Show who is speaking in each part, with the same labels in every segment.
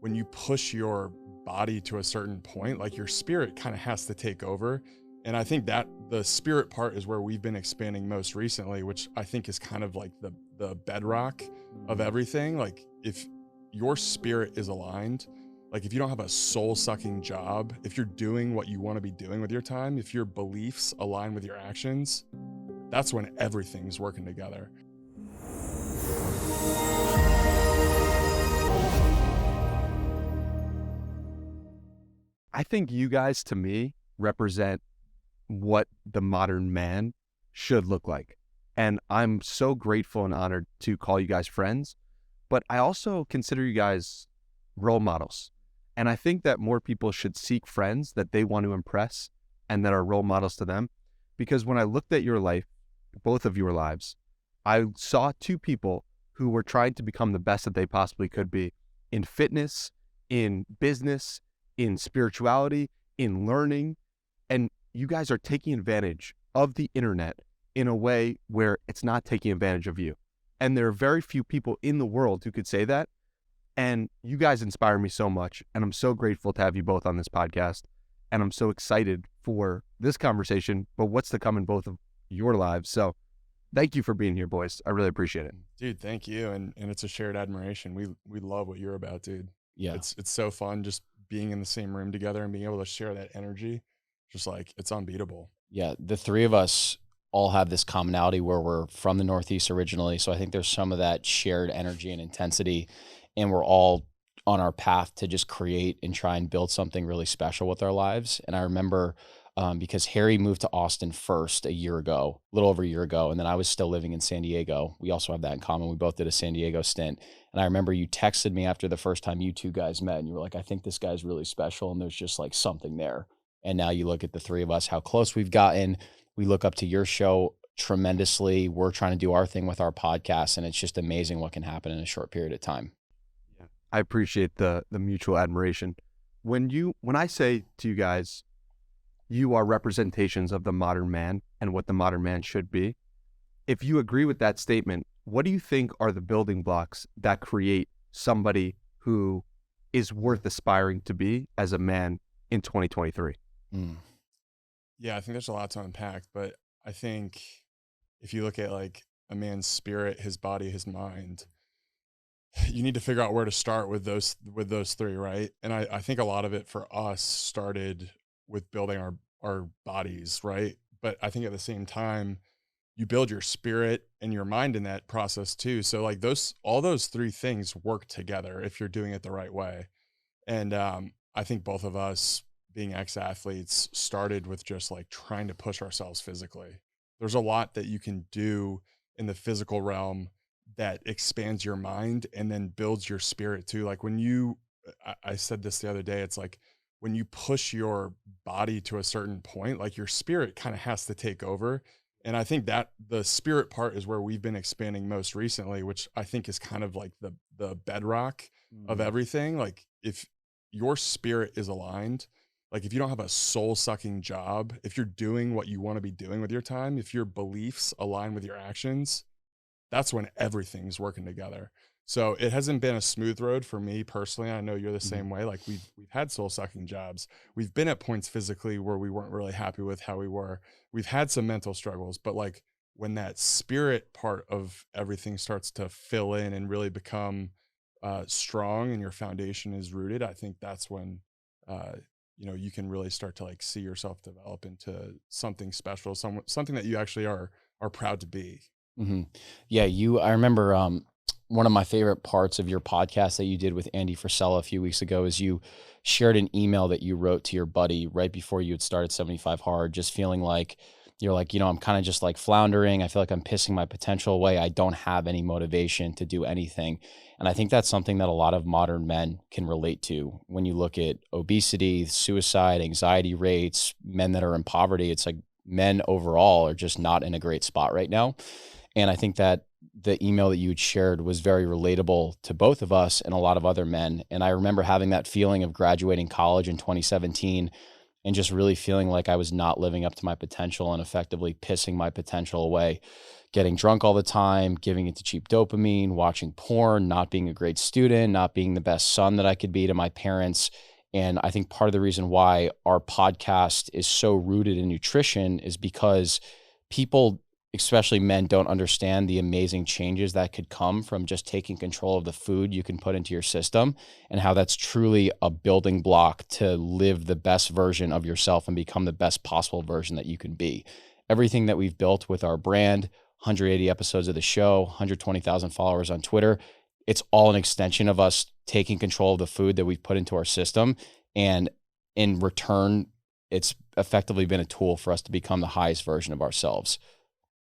Speaker 1: when you push your body to a certain point, like your spirit kind of has to take over. And I think that the spirit part is where we've been expanding most recently, which I think is kind of like the bedrock of everything. Like if your spirit is aligned, like if you don't have a soul sucking job, if you're doing what you want to be doing with your time, if your beliefs align with your actions, that's when everything's working together.
Speaker 2: I think you guys, to me, represent what the modern man should look like. And I'm so grateful and honored to call you guys friends, but I also consider you guys role models. And I think that more people should seek friends that they want to impress and that are role models to them. Because when I looked at your life, both of your lives, I saw two people who were trying to become the best that they possibly could be in fitness, in business, in spirituality, in learning. And you guys are taking advantage of the internet in a way where it's not taking advantage of you. And there are very few people in the world who could say that. And you guys inspire me so much. And I'm so grateful to have you both on this podcast. And I'm so excited for this conversation, but what's to come in both of your lives. So thank you for being here, boys. I really appreciate it.
Speaker 1: Dude, thank you. And it's a shared admiration. We love what you're about, dude.
Speaker 3: Yeah.
Speaker 1: It's so fun just being in the same room together and being able to share that energy. Just like, it's unbeatable.
Speaker 3: Yeah. The three of us all have this commonality where we're from the Northeast originally. So I think there's some of that shared energy and intensity, and we're all on our path to just create and try and build something really special with our lives. And I remember because Harry moved to Austin first a little over a year ago, and then I was still living in San Diego. We also have that in common. We both did a San Diego stint. And I remember you texted me after the first time you two guys met, and you were like, I think this guy's really special, and there's just like something there. And now you look at the three of us, how close we've gotten. We look up to your show tremendously. We're trying to do our thing with our podcast, and it's just amazing what can happen in a short period of time.
Speaker 2: Yeah, I appreciate the mutual admiration. When I say to you guys, you are representations of the modern man and what the modern man should be, if you agree with that statement, what do you think are the building blocks that create somebody who is worth aspiring to be as a man in 2023?
Speaker 1: Yeah, I think there's a lot to unpack, but I think if you look at like a man's spirit, his body, his mind, you need to figure out where to start with those three, right? And I think a lot of it for us started with building our bodies, right? But I think at the same time, you build your spirit and your mind in that process too. So like all those three things work together if you're doing it the right way. And I think both of us, being ex-athletes, started with just like trying to push ourselves physically. There's a lot that you can do in the physical realm that expands your mind and then builds your spirit too. Like I said this the other day, it's like when you push your body to a certain point, like your spirit kind of has to take over. And I think that the spirit part is where we've been expanding most recently, which I think is kind of like the bedrock of everything. Like if your spirit is aligned, like if you don't have a soul sucking job, if you're doing what you want to be doing with your time, if your beliefs align with your actions, that's when everything's working together. So it hasn't been a smooth road for me personally. I know you're the same way. Like we've had soul sucking jobs. We've been at points physically where we weren't really happy with how we were. We've had some mental struggles, but like when that spirit part of everything starts to fill in and really become strong and your foundation is rooted, I think that's when, you can really start to like see yourself develop into something special, something that you actually are proud to be.
Speaker 3: Mm-hmm. Yeah. I remember, one of my favorite parts of your podcast that you did with Andy Frisella a few weeks ago is you shared an email that you wrote to your buddy right before you had started 75 Hard, just feeling like you're like, I'm kind of just like floundering. I feel like I'm pissing my potential away. I don't have any motivation to do anything. And I think that's something that a lot of modern men can relate to. When you look at obesity, suicide, anxiety rates, men that are in poverty, it's like men overall are just not in a great spot right now. And I think that the email that you had shared was very relatable to both of us and a lot of other men. And I remember having that feeling of graduating college in 2017 and just really feeling like I was not living up to my potential and effectively pissing my potential away. getting drunk all the time, giving into cheap dopamine, watching porn, not being a great student, not being the best son that I could be to my parents. And I think part of the reason why our podcast is so rooted in nutrition is because people, especially men, don't understand the amazing changes that could come from just taking control of the food you can put into your system, and how that's truly a building block to live the best version of yourself and become the best possible version that you can be. Everything that we've built with our brand, 180 episodes of the show, 120,000 followers on Twitter, it's all an extension of us taking control of the food that we've put into our system. And in return, it's effectively been a tool for us to become the highest version of ourselves.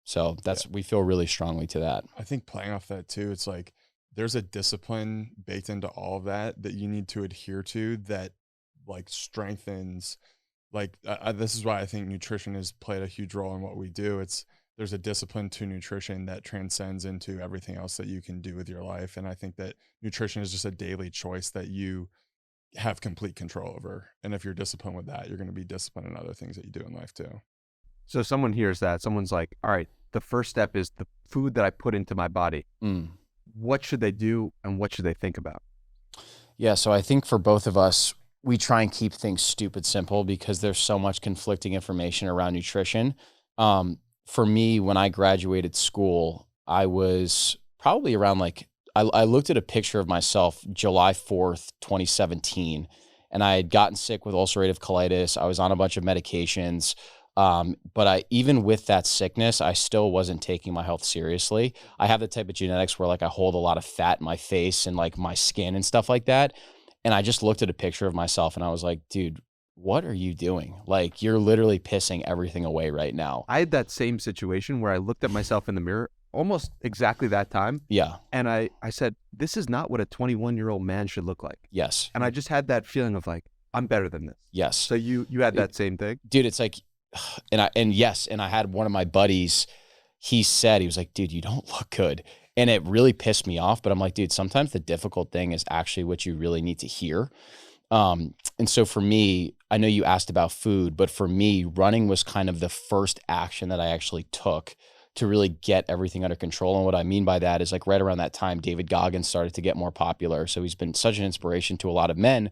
Speaker 3: So we feel really strongly to that.
Speaker 1: I think playing off that too, it's like there's a discipline baked into all of that you need to adhere to that like strengthens, like this is why I think nutrition has played a huge role in what we do. There's a discipline to nutrition that transcends into everything else that you can do with your life. And I think that nutrition is just a daily choice that you have complete control over. And if you're disciplined with that, you're going to be disciplined in other things that you do in life too.
Speaker 2: So someone hears that, someone's like, all right, the first step is the food that I put into my body. What should they do and what should they think about?
Speaker 3: Yeah, so I think for both of us, we try and keep things stupid simple because there's so much conflicting information around nutrition. For me, when I graduated school, I was probably around I looked at a picture of myself July 4th, 2017, and I had gotten sick with ulcerative colitis. I was on a bunch of medications. But even with that sickness, I still wasn't taking my health seriously. I have the type of genetics where I hold a lot of fat in my face and my skin and stuff like that. And I just looked at a picture of myself and I was like, dude, what are you doing? You're literally pissing everything away right now.
Speaker 2: I had that same situation where I looked at myself in the mirror almost exactly that time.
Speaker 3: Yeah.
Speaker 2: And I said, this is not what a 21-year-old man should look like.
Speaker 3: Yes.
Speaker 2: And I just had that feeling of I'm better than this.
Speaker 3: Yes.
Speaker 2: So you had that same thing?
Speaker 3: Dude, it's and I had one of my buddies, he was like, dude, you don't look good. And it really pissed me off, but I'm like, dude, sometimes the difficult thing is actually what you really need to hear. And so for me, I know you asked about food, but for me, running was kind of the first action that I actually took to really get everything under control. And what I mean by that is right around that time, David Goggins started to get more popular. So he's been such an inspiration to a lot of men.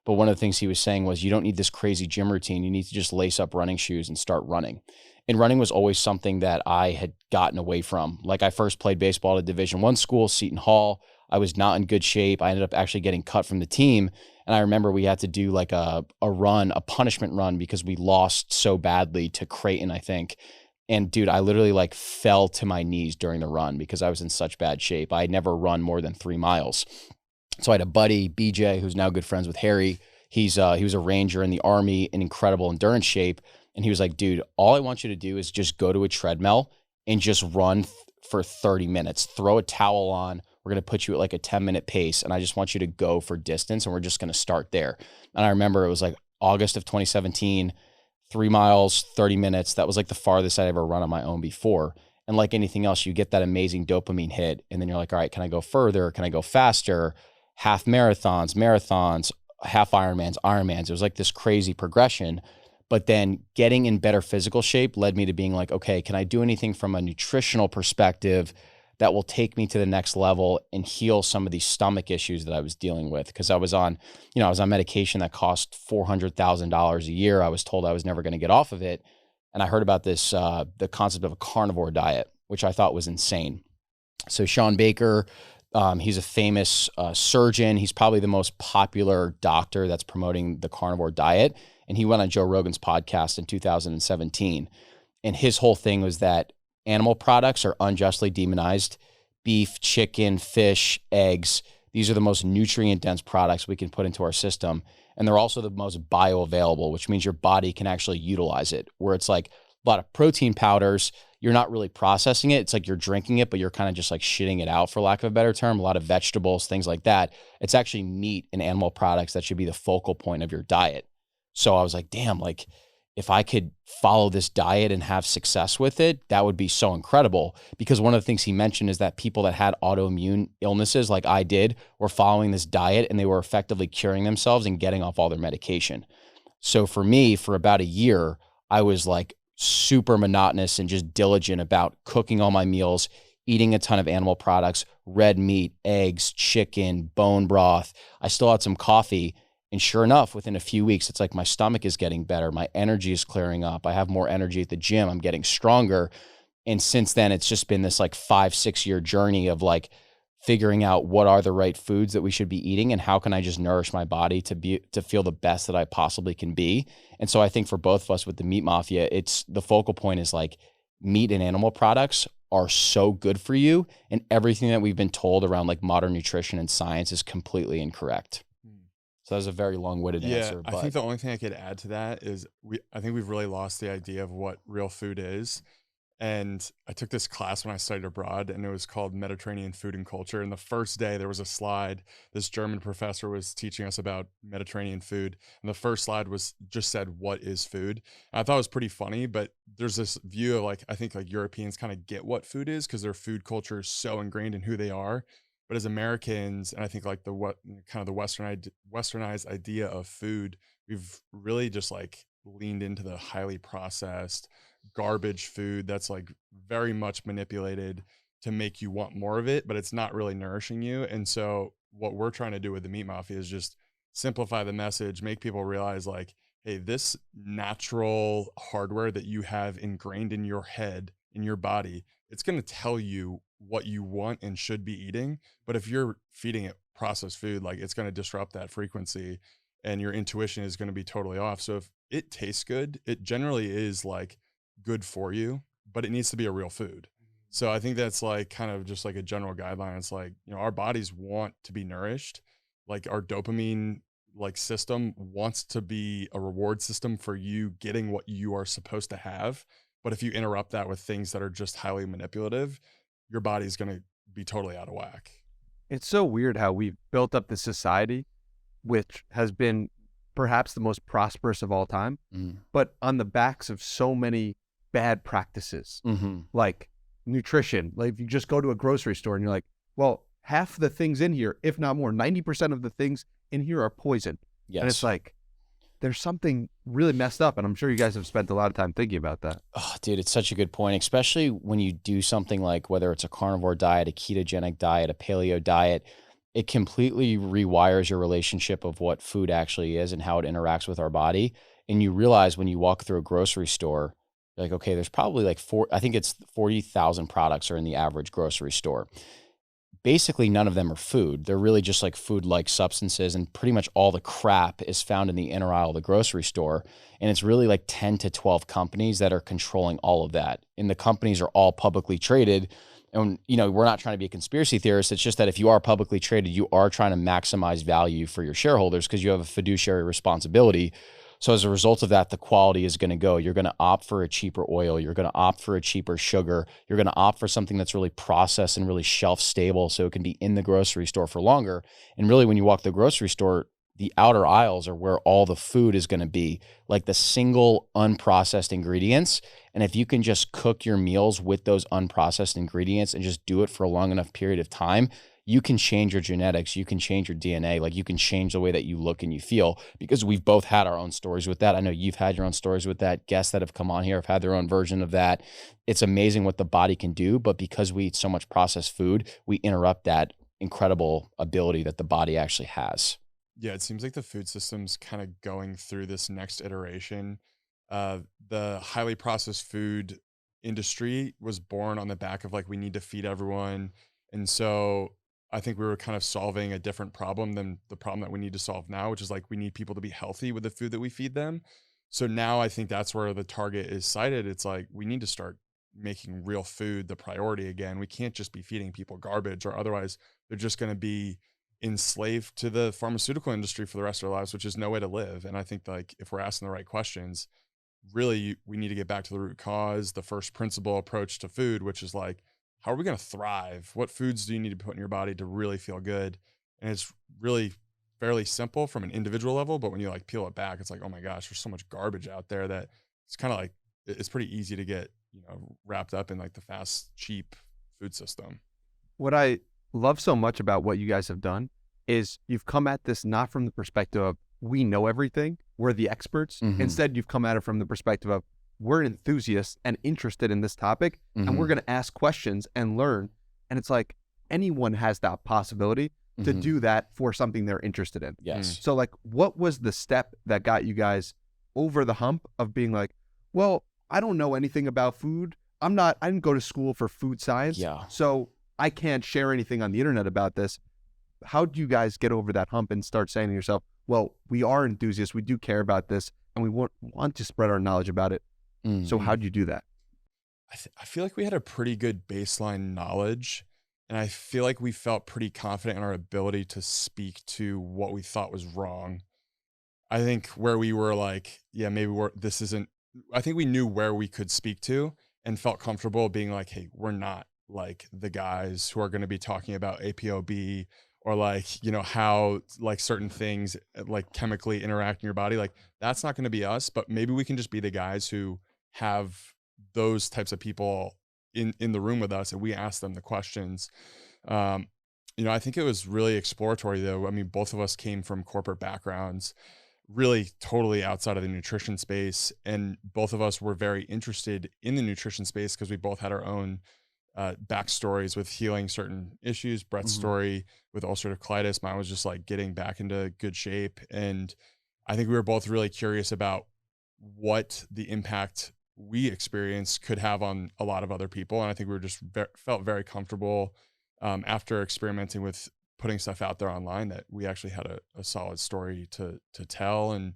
Speaker 3: But one of the things he was saying was, you don't need this crazy gym routine. You need to just lace up running shoes and start running. And running was always something that I had gotten away from. I first played baseball at a Division I school, Seton Hall. I was not in good shape. I ended up actually getting cut from the team. And I remember we had to do a punishment run because we lost so badly to Creighton, I think. And dude, I literally fell to my knees during the run because I was in such bad shape. I had never run more than 3 miles. So I had a buddy, BJ, who's now good friends with Harry. He was a Ranger in the Army, in incredible endurance shape. And he was like, dude, all I want you to do is just go to a treadmill and just run for 30 minutes. Throw a towel on. We're going to put you at a 10-minute pace. And I just want you to go for distance. And we're just going to start there. And I remember it was August of 2017, 3 miles, 30 minutes. That was the farthest I'd ever run on my own before. And like anything else, you get that amazing dopamine hit. And then you're like, all right, can I go further? Can I go faster? Half marathons, half Ironmans. It was this crazy progression. But then getting in better physical shape led me to being okay, can I do anything from a nutritional perspective that will take me to the next level and heal some of these stomach issues that I was dealing with? Because I was on medication that cost $400,000 a year. I was told I was never going to get off of it. And I heard about this, the concept of a carnivore diet, which I thought was insane. So Sean Baker, he's a famous surgeon. He's probably the most popular doctor that's promoting the carnivore diet. And he went on Joe Rogan's podcast in 2017. And his whole thing was that animal products are unjustly demonized. Beef, chicken, fish, eggs, these are the most nutrient-dense products we can put into our system. And they're also the most bioavailable, which means your body can actually utilize it. Where it's a lot of protein powders, you're not really processing it. It's you're drinking it, but you're kind of just shitting it out, for lack of a better term. A lot of vegetables, things like that. It's actually meat and animal products that should be the focal point of your diet. So I was like, damn, if I could follow this diet and have success with it, that would be so incredible. Because one of the things he mentioned is that people that had autoimmune illnesses like I did were following this diet and they were effectively curing themselves and getting off all their medication. So for me, for about a year, I was super monotonous and just diligent about cooking all my meals, eating a ton of animal products, red meat, eggs, chicken, bone broth. I still had some coffee. And sure enough, within a few weeks, it's like my stomach is getting better. My energy is clearing up. I have more energy at the gym. I'm getting stronger. And since then, it's just been this like 5-6 year journey of like figuring out what are the right foods that we should be eating and how can I just nourish my body to feel the best that I possibly can be. And so I think for both of us with the Meat Mafia, it's the focal point is like meat and animal products are so good for you. And everything that we've been told around like modern nutrition and science is completely incorrect. So that was a very long-winded answer.
Speaker 1: I think the only thing I could add to that is I think we've really lost the idea of what real food is. And I took this class when I studied abroad, and it was called Mediterranean Food and Culture. And the first day there was a slide. This German professor was teaching us about Mediterranean food. And the first slide just said, "What is food?" And I thought it was pretty funny, but there's this view of like, I think like Europeans kind of get what food is because their food culture is so ingrained in who they are. But as Americans, and I think like the westernized idea of food, we've really just like leaned into the highly processed garbage food that's like very much manipulated to make you want more of it, but it's not really nourishing you. And so what we're trying to do with the Meat Mafia is just simplify the message, make people realize like, hey, this natural hardware that you have ingrained in your head, in your body, it's going to tell you what you want and should be eating. But if you're feeding it processed food, like it's going to disrupt that frequency and your intuition is going to be totally off. So if it tastes good, it generally is like good for you, but it needs to be a real food. So I think that's like kind of just like a general guideline. It's like, you know, our bodies want to be nourished. Like our dopamine like system wants to be a reward system for you getting what you are supposed to have. But if you interrupt that with things that are just highly manipulative, your body's going to be totally out of whack.
Speaker 2: It's so weird how we've built up this society, which has been perhaps the most prosperous of all time, but on the backs of so many bad practices, like nutrition. Like if you just go to a grocery store and you're like, well, half the things in here, if not more, 90% of the things in here are poison. Yes. And it's like, there's something really messed up. And I'm sure you guys have spent a lot of time thinking about that.
Speaker 3: Oh, dude, it's such a good point, especially when you do something like whether it's a carnivore diet, a ketogenic diet, a paleo diet, it completely rewires your relationship of what food actually is and how it interacts with our body. And you realize when you walk through a grocery store, you're like, okay, there's probably like 40,000 products are in the average grocery store. Basically, none of them are food. They're really just like food-like substances, and pretty much all the crap is found in the inner aisle of the grocery store. And it's really like 10 to 12 companies that are controlling all of that. And the companies are all publicly traded. And, you know, we're not trying to be a conspiracy theorist. It's just that if you are publicly traded, you are trying to maximize value for your shareholders because you have a fiduciary responsibility. So as a result of that, the quality is going to go. You're going to opt for a cheaper oil. You're going to opt for a cheaper sugar. You're going to opt for something that's really processed and really shelf stable so it can be in the grocery store for longer. And really, when you walk the grocery store, the outer aisles are where all the food is going to be, like the single unprocessed ingredients. And if you can just cook your meals with those unprocessed ingredients and just do it for a long enough period of time, you can change your genetics, you can change your DNA, like you can change the way that you look and you feel, because we've both had our own stories with that. I know you've had your own stories with that. Guests that have come on here have had their own version of that. It's amazing what the body can do, but because we eat so much processed food, we interrupt that incredible ability that the body actually has.
Speaker 1: Yeah, it seems like the food system's kind of going through this next iteration. The highly processed food industry was born on the back of like, we need to feed everyone. And so I think we were kind of solving a different problem than the problem that we need to solve now, which is like, we need people to be healthy with the food that we feed them. So now I think that's where the target is cited. It's like, we need to start making real food the priority again. We can't just be feeding people garbage, or otherwise they're just going to be enslaved to the pharmaceutical industry for the rest of their lives, which is no way to live. And I think like if we're asking the right questions, really we need to get back to the root cause, the first principle approach to food, which is like, how are we going to thrive? What foods do you need to put in your body to really feel good? And it's really fairly simple from an individual level, but when you like peel it back, it's like, oh my gosh, there's so much garbage out there that it's kind of like, it's pretty easy to get, you know, wrapped up in like the fast, cheap food system.
Speaker 2: What I love so much about what you guys have done is you've come at this not from the perspective of we know everything, we're the experts. Instead, you've come at it from the perspective of we're enthusiasts and interested in this topic, and we're going to ask questions and learn. And it's like anyone has that possibility to do that for something they're interested in.
Speaker 3: Yes.
Speaker 2: So like, what was the step that got you guys over the hump of being like, well, I don't know anything about food. I didn't go to school for food science.
Speaker 3: Yeah.
Speaker 2: So I can't share anything on the internet about this. How do you guys get over that hump and start saying to yourself, well, we are enthusiasts, we do care about this, and we want to spread our knowledge about it. So how do you do that?
Speaker 1: I feel like we had a pretty good baseline knowledge, and I feel like we felt pretty confident in our ability to speak to what we thought was wrong. I think where we were like, yeah, maybe I think we knew where we could speak to and felt comfortable being like, hey, we're not like the guys who are going to be talking about APOB or like, you know, how like certain things like chemically interact in your body. Like that's not going to be us, but maybe we can just be the guys who have those types of people in the room with us and we ask them the questions. You know, I think it was really exploratory though. I mean, both of us came from corporate backgrounds, really totally outside of the nutrition space. And both of us were very interested in the nutrition space because we both had our own backstories with healing certain issues. Brett's story with ulcerative colitis, mine was just like getting back into good shape. And I think we were both really curious about what the impact we experienced could have on a lot of other people. And I think we were just felt very comfortable after experimenting with putting stuff out there online that we actually had a solid story to tell and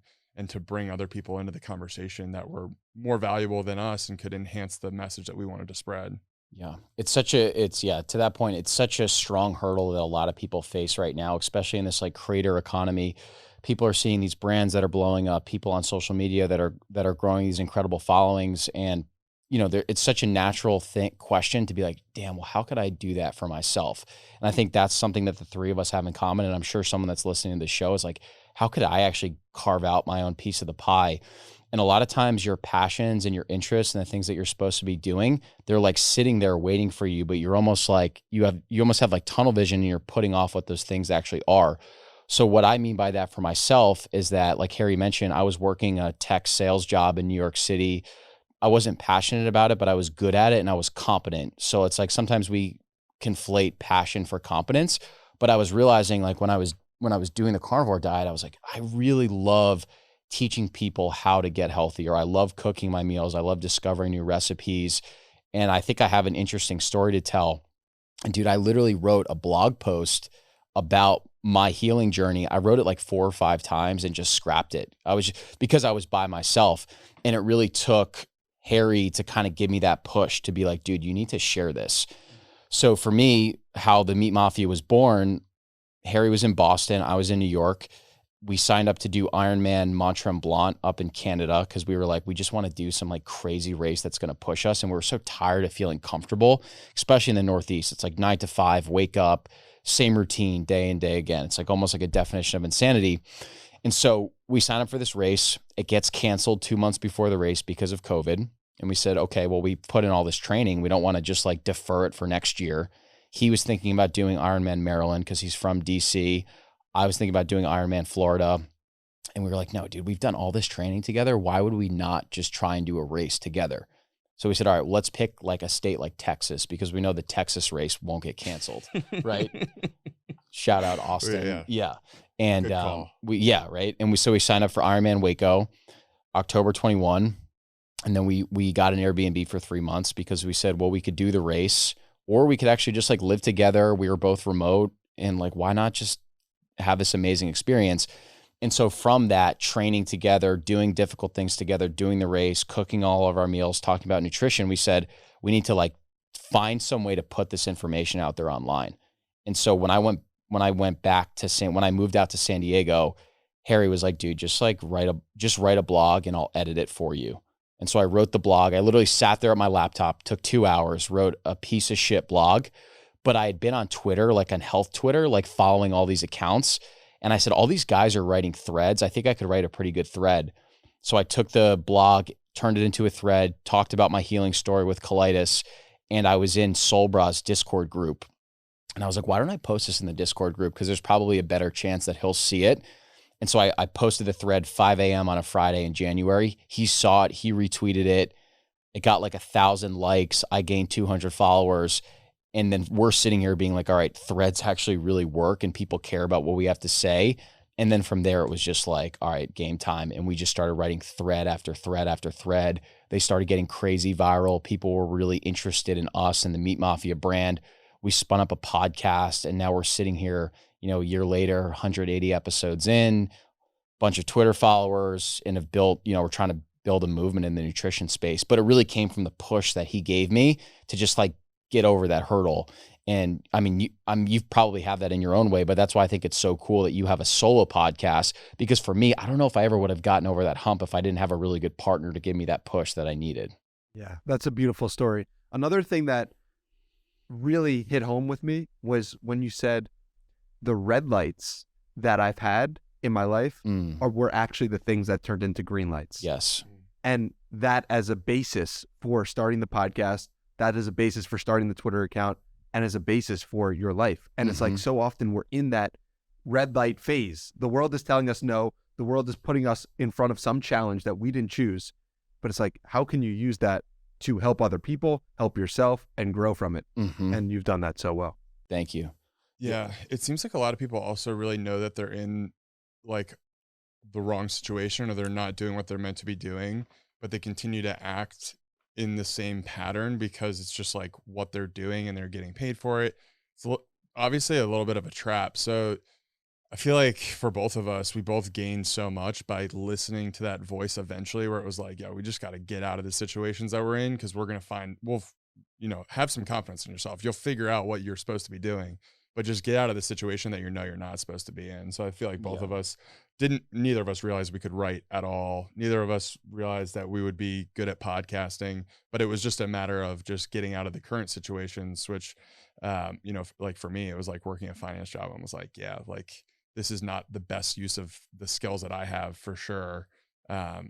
Speaker 1: to bring other people into the conversation that were more valuable than us and could enhance the message that we wanted to spread.
Speaker 3: Yeah. To that point, it's such a strong hurdle that a lot of people face right now, especially in this like creator economy. People are seeing these brands that are blowing up, people on social media that are growing these incredible followings. And, you know, it's such a natural question to be like, damn, well, how could I do that for myself? And I think that's something that the three of us have in common. And I'm sure someone that's listening to the show is like, how could I actually carve out my own piece of the pie? And a lot of times your passions and your interests and the things that you're supposed to be doing, they're like sitting there waiting for you, but you're almost like, you almost have like tunnel vision and you're putting off what those things actually are. So what I mean by that for myself is that, like Harry mentioned, I was working a tech sales job in New York City. I wasn't passionate about it, but I was good at it and I was competent. So it's like sometimes we conflate passion for competence, but I was realizing like when I was doing the carnivore diet, I was like, I really love teaching people how to get healthier. I love cooking my meals. I love discovering new recipes. And I think I have an interesting story to tell. And dude, I literally wrote a blog post about my healing journey. I wrote it like 4 or 5 times and just scrapped it. Because I was by myself, and it really took Harry to kind of give me that push to be like, dude, you need to share this. So for me, how the Meat Mafia was born, Harry was in Boston. I was in New York. We signed up to do Ironman Mont Tremblant up in Canada because we were like, we just want to do some like crazy race that's going to push us. And we were so tired of feeling comfortable, especially in the Northeast. It's like 9 to 5, wake up, same routine day in, day again. It's like almost like a definition of insanity. And so we signed up for this race. It gets canceled 2 months before the race because of COVID. And we said, okay, well, we put in all this training. We don't want to just like defer it for next year. He was thinking about doing Ironman Maryland because he's from DC. I was thinking about doing Ironman Florida. And we were like, no, dude, we've done all this training together. Why would we not just try and do a race together? So we said, all right, let's pick like a state like Texas because we know the Texas race won't get canceled, right? Shout out Austin. Yeah. And right. And so we signed up for Ironman Waco, October 21. And then we got an Airbnb for 3 months because we said, well, we could do the race or we could actually just like live together. We were both remote and like, why not just have this amazing experience? And so from that, training together, doing difficult things together, doing the race, cooking all of our meals, talking about nutrition, we said we need to like find some way to put this information out there online. And so when I moved out to San Diego, Harry was like, dude, just write a blog and I'll edit it for you. And so I wrote the blog. I literally sat there at my laptop, took 2 hours, wrote a piece of shit blog. But I had been on Twitter, like on health Twitter, like following all these accounts. And I said, all these guys are writing threads. I think I could write a pretty good thread. So I took the blog, turned it into a thread, talked about my healing story with colitis. And I was in Solbra's Discord group. And I was like, why don't I post this in the Discord group? Because there's probably a better chance that he'll see it. And so I posted the thread 5 a.m. on a Friday in January. He saw it. He retweeted it. It got like 1,000 likes. I gained 200 followers. And then we're sitting here being like, all right, threads actually really work and people care about what we have to say. And then from there, it was just like, all right, game time. And we just started writing thread after thread after thread. They started getting crazy viral. People were really interested in us and the Meat Mafia brand. We spun up a podcast, and now we're sitting here, a year later, 180 episodes in, bunch of Twitter followers, and have built, we're trying to build a movement in the nutrition space. But it really came from the push that he gave me to just like get over that hurdle. And I mean, you probably have that in your own way, but that's why I think it's so cool that you have a solo podcast, because for me, I don't know if I ever would have gotten over that hump if I didn't have a really good partner to give me that push that I needed.
Speaker 2: Yeah, that's a beautiful story. Another thing that really hit home with me was when you said the red lights that I've had in my life were actually the things that turned into green lights.
Speaker 3: Yes.
Speaker 2: And that as a basis for starting the podcast, that is a basis for starting the Twitter account, and as a basis for your life. And it's like, so often we're in that red light phase. The world is telling us no. The world is putting us in front of some challenge that we didn't choose. But it's like, how can you use that to help other people, help yourself, and grow from it? And you've done that so well.
Speaker 3: Thank you.
Speaker 1: Yeah. It seems like a lot of people also really know that they're in like the wrong situation, or they're not doing what they're meant to be doing, but they continue to act in the same pattern because it's just like what they're doing and they're getting paid for it. It's obviously a little bit of a trap. So I feel like for both of us, we both gained so much by listening to that voice eventually, where it was like, yeah, we just got to get out of the situations that we're in, because we're going to have some confidence in yourself. You'll figure out what you're supposed to be doing, but just get out of the situation that you're not supposed to be in. So I feel like both of us neither of us realized we could write at all. Neither of us realized that we would be good at podcasting, but it was just a matter of just getting out of the current situations, which, like for me, it was like working a finance job. I was like, yeah, like this is not the best use of the skills that I have for sure.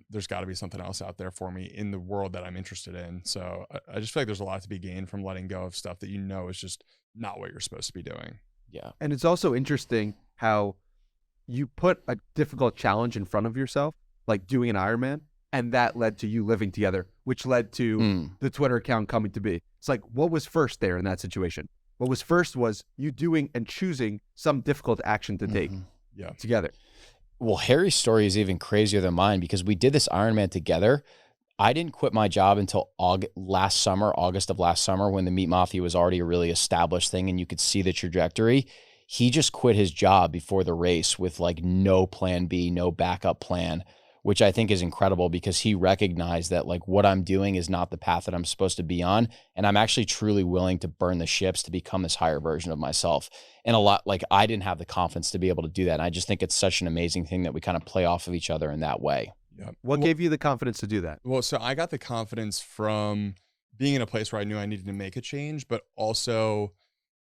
Speaker 1: There's got to be something else out there for me in the world that I'm interested in. So I just feel like there's a lot to be gained from letting go of stuff that is just not what you're supposed to be doing.
Speaker 3: Yeah.
Speaker 2: And it's also interesting how you put a difficult challenge in front of yourself, like doing an Ironman, and that led to you living together, which led to the Twitter account coming to be. It's like, what was first there in that situation? What was first was you doing and choosing some difficult action to take together.
Speaker 3: Well, Harry's story is even crazier than mine, because we did this Ironman together. I didn't quit my job until August of last summer, when the Meat Mafia was already a really established thing and you could see the trajectory. He just quit his job before the race with like no plan B, no backup plan, which I think is incredible, because he recognized that like what I'm doing is not the path that I'm supposed to be on. And I'm actually truly willing to burn the ships to become this higher version of myself. And a lot, like I didn't have the confidence to be able to do that. And I just think it's such an amazing thing that we kind of play off of each other in that way.
Speaker 1: Yeah.
Speaker 2: What gave you the confidence to do that?
Speaker 1: Well, so I got the confidence from being in a place where I knew I needed to make a change, but also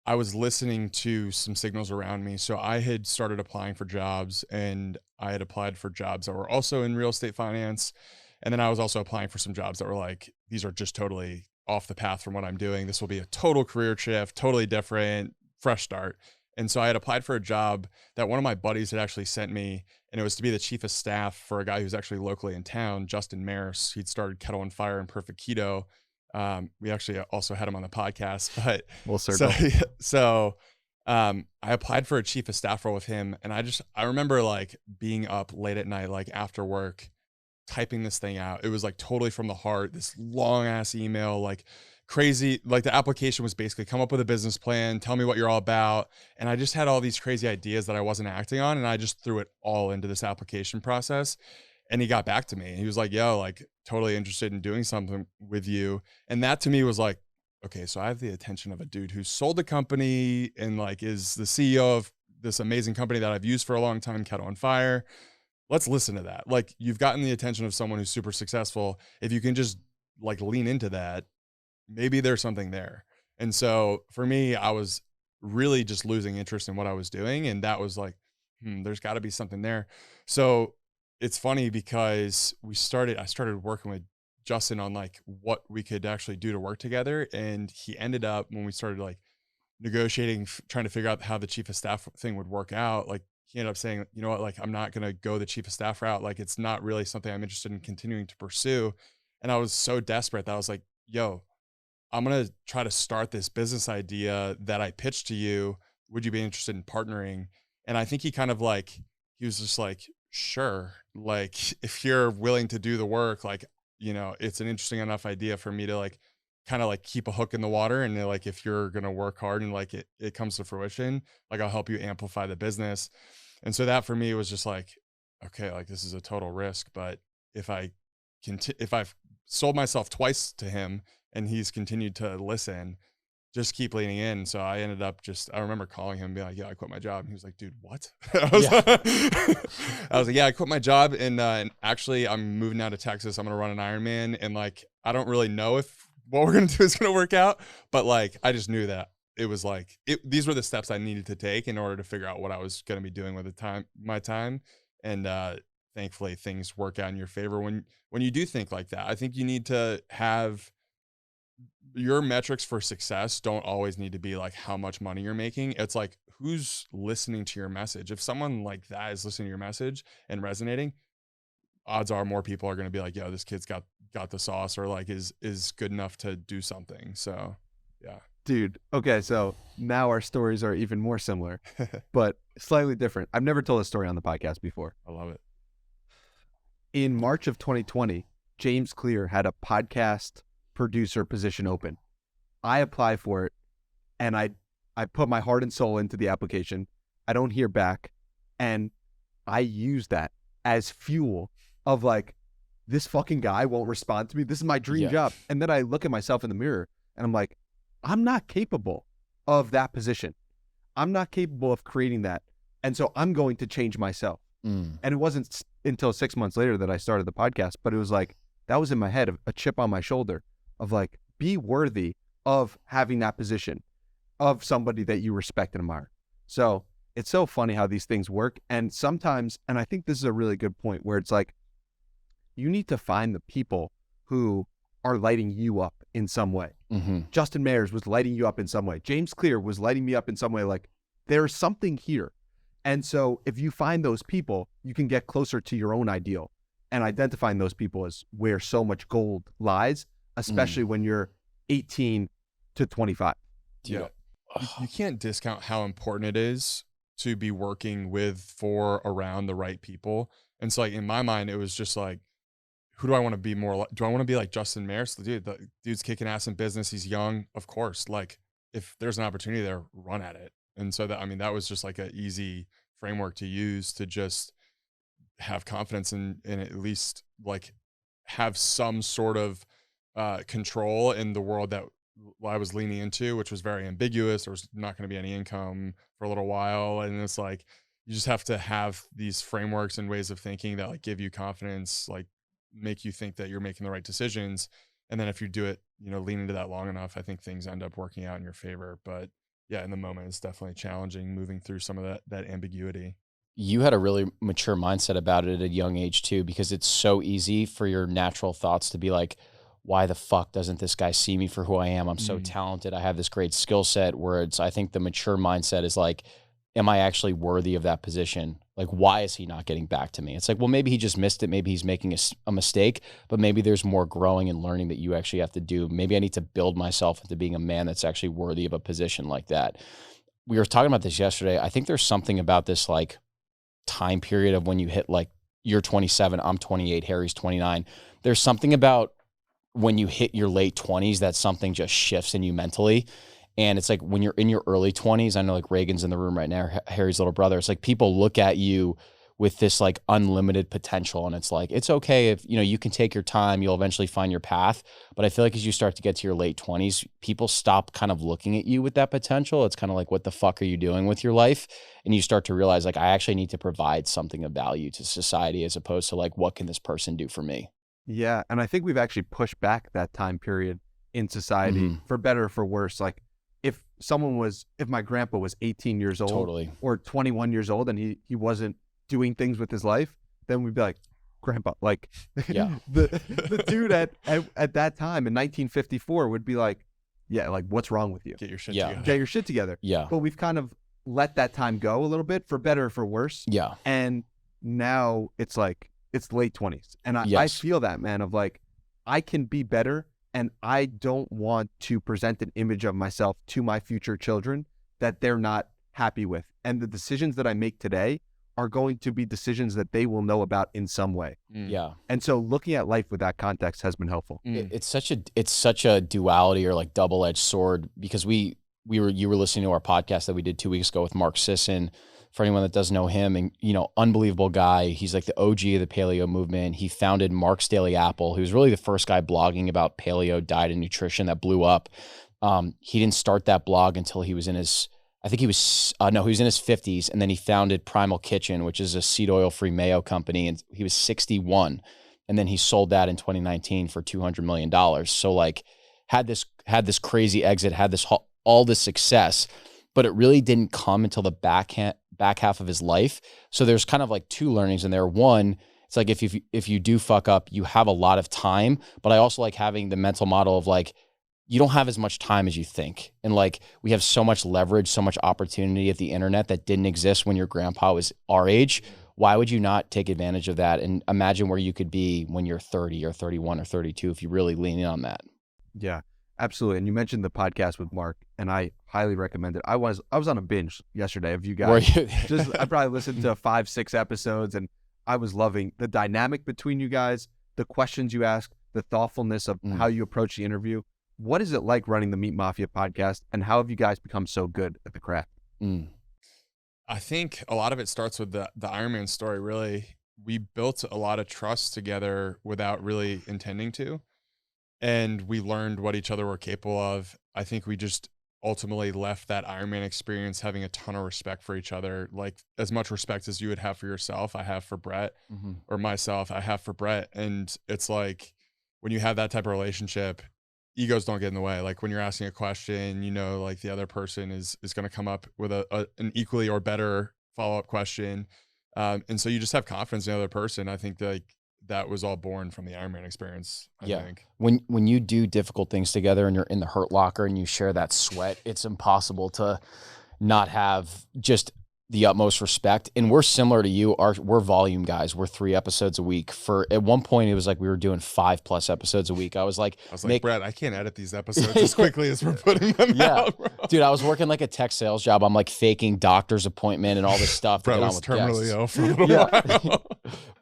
Speaker 1: I was listening to some signals around me. So I had started applying for jobs, and I had applied for jobs that were also in real estate finance. And then I was also applying for some jobs that were like, these are just totally off the path from what I'm doing. This will be a total career shift, totally different, fresh start. And so I had applied for a job that one of my buddies had actually sent me, and it was to be the chief of staff for a guy who's actually locally in town, Justin Maris. He'd started Kettle on Fire and Perfect Keto. We actually also had him on the podcast, but I applied for a chief of staff role with him. And I remember like being up late at night, like after work, typing this thing out. It was like totally from the heart, this long ass email, like crazy. Like the application was basically come up with a business plan, tell me what you're all about. And I just had all these crazy ideas that I wasn't acting on. And I just threw it all into this application process. And he got back to me and he was like, yo, like totally interested in doing something with you. And that to me was like, okay, so I have the attention of a dude who sold a company and like is the CEO of this amazing company that I've used for a long time, Kettle on Fire. Let's listen to that. Like you've gotten the attention of someone who's super successful. If you can just like lean into that, maybe there's something there. And so for me, I was really just losing interest in what I was doing. And that was like, there's got to be something there. So it's funny because I started working with Justin on like what we could actually do to work together. And he ended up, when we started like negotiating, trying to figure out how the chief of staff thing would work out, like he ended up saying, you know what, like I'm not going to go the chief of staff route. Like it's not really something I'm interested in continuing to pursue. And I was so desperate that I was like, yo, I'm going to try to start this business idea that I pitched to you. Would you be interested in partnering? And I think he kind of like, he was just like, sure. Like if you're willing to do the work, like, you know, it's an interesting enough idea for me to like, kind of like keep a hook in the water. And like, if you're going to work hard and like it comes to fruition, like I'll help you amplify the business. And so that for me was just like, okay, like this is a total risk, but if if I've sold myself twice to him and he's continued to listen, just keep leaning in. So I ended up I remember calling him and being like, yeah, I quit my job. And he was like, dude, what? I was like, yeah, I quit my job. And actually I'm moving down to Texas. I'm going to run an Ironman. And like, I don't really know if what we're going to do is going to work out, but like, I just knew that it was like, these were the steps I needed to take in order to figure out what I was going to be doing with my time. And, thankfully things work out in your favor when you do think like that. I think you need to have your metrics for success don't always need to be like how much money you're making. It's like who's listening to your message. If someone like that is listening to your message and resonating, odds are more people are going to be like, yo, this kid's got the sauce, or like is good enough to do something. So yeah.
Speaker 2: Dude, okay, so now our stories are even more similar, but slightly different. I've never told a story on the podcast before.
Speaker 1: I love it.
Speaker 2: In March of 2020, James Clear had a podcast producer position open. I apply for it, and I put my heart and soul into the application. I don't hear back, and I use that as fuel of like, this fucking guy won't respond to me. This is my dream job. And then I look at myself in the mirror, and I'm like, I'm not capable of that position. I'm not capable of creating that. And so I'm going to change myself. And it wasn't until 6 months later that I started the podcast, but it was like, that was in my head, a chip on my shoulder of like, be worthy of having that position of somebody that you respect and admire. So it's so funny how these things work. And sometimes, and I think this is a really good point where it's like, you need to find the people who are lighting you up in some way. Justin Mayers was lighting you up in some way. James Clear was lighting me up in some way. Like, there's something here. And so if you find those people, you can get closer to your own ideal. And identifying those people is where so much gold lies, especially when you're 18 to 25.
Speaker 1: Yeah. You can't discount how important it is to be working with, around the right people. And so like in my mind, it was just like, who do I want to be more like? Do I want to be like Justin Mayers? Dude, the dude's kicking ass in business. He's young. Of course. Like if there's an opportunity there, run at it. And so that was just like an easy framework to use to just have confidence in at least like have some sort of control in the world that I was leaning into, which was very ambiguous. There was not going to be any income for a little while. And it's like, you just have to have these frameworks and ways of thinking that like give you confidence, like make you think that you're making the right decisions. And then if you do it, lean into that long enough, I think things end up working out in your favor. But yeah, in the moment, it's definitely challenging moving through some of that ambiguity.
Speaker 3: You had a really mature mindset about it at a young age too, because it's so easy for your natural thoughts to be like, why the fuck doesn't this guy see me for who I am? I'm so talented. I have this great skill set. Where I think the mature mindset is like, am I actually worthy of that position? Like, why is he not getting back to me? It's like, well, maybe he just missed it. Maybe he's making a mistake, but maybe there's more growing and learning that you actually have to do. Maybe I need to build myself into being a man that's actually worthy of a position like that. We were talking about this yesterday. I think there's something about this like time period of when you hit like, you're 27, I'm 28, Harry's 29. There's something about when you hit your late 20s that something just shifts in you mentally. And it's like when you're in your early 20s, I know like Reagan's in the room right now, Harry's little brother. It's like people look at you with this like unlimited potential. And it's like, it's okay if, you can take your time, you'll eventually find your path. But I feel like as you start to get to your late 20s, people stop kind of looking at you with that potential. It's kind of like, what the fuck are you doing with your life? And you start to realize like, I actually need to provide something of value to society as opposed to like, what can this person do for me?
Speaker 2: Yeah. And I think we've actually pushed back that time period in society for better or for worse. Like, if my grandpa was 18 years old or 21 years old and he wasn't doing things with his life, then we'd be like, grandpa, like the dude at that time in 1954 would be like, yeah, like what's wrong with you?
Speaker 1: Get your shit together.
Speaker 2: Get your shit together.
Speaker 3: Yeah.
Speaker 2: But we've kind of let that time go a little bit for better or for worse.
Speaker 3: Yeah.
Speaker 2: And now it's like, it's late 20s. And I feel that, man, of like, I can be better, and I don't want to present an image of myself to my future children that they're not happy with. And the decisions that I make today are going to be decisions that they will know about in some way.
Speaker 3: Yeah.
Speaker 2: And so looking at life with that context has been helpful.
Speaker 3: It's such a duality or like double-edged sword, because you were listening to our podcast that we did 2 weeks ago with Mark Sisson. For anyone that doesn't know him, and unbelievable guy. He's like the OG of the paleo movement. He founded Mark's Daily Apple. He was really the first guy blogging about paleo diet and nutrition that blew up. He didn't start that blog until he was in his, he was in his 50s, and then he founded Primal Kitchen, which is a seed oil-free mayo company, and he was 61, and then he sold that in 2019 for $200 million. So like had this crazy exit, had all this success, but it really didn't come until the back half of his life. So there's kind of like two learnings in there. One, it's like if you do fuck up, you have a lot of time, but I also like having the mental model of like, you don't have as much time as you think. And like, we have so much leverage, so much opportunity at the internet that didn't exist when your grandpa was our age. Why would you not take advantage of that and imagine where you could be when you're 30 or 31 or 32 if you really lean in on that?
Speaker 2: Yeah, absolutely. And you mentioned the podcast with Mark, and I highly recommend it. I was on a binge yesterday of you guys.
Speaker 3: Were you?
Speaker 2: I probably listened to 5-6 episodes, and I was loving the dynamic between you guys, the questions you ask, the thoughtfulness of how you approach the interview. What is it like running the Meat Mafia podcast, and how have you guys become so good at the craft?
Speaker 1: I think a lot of it starts with the Ironman story. Really, we built a lot of trust together without really intending to, and we learned what each other were capable of. I think we just ultimately left that Ironman experience having a ton of respect for each other, like as much respect as you would have for yourself, I have for Brett, or myself, I have for Brett. And it's like, when you have that type of relationship, egos don't get in the way. Like when you're asking a question, like the other person is going to come up with an equally or better follow-up question. And so you just have confidence in the other person. I think that was all born from the Ironman experience. I think
Speaker 3: when you do difficult things together and you're in the Hurt Locker and you share that sweat, it's impossible to not have just the utmost respect. And we're similar to you. We're volume guys. We're 3 episodes a week. At one point, it was like we were doing 5+ episodes a week. I was like,
Speaker 1: Brad, I can't edit these episodes as quickly as we're putting them out, bro.
Speaker 3: Dude, I was working like a tech sales job. I'm like faking doctor's appointment and all this stuff.
Speaker 1: Brett was terminally ill for a little while.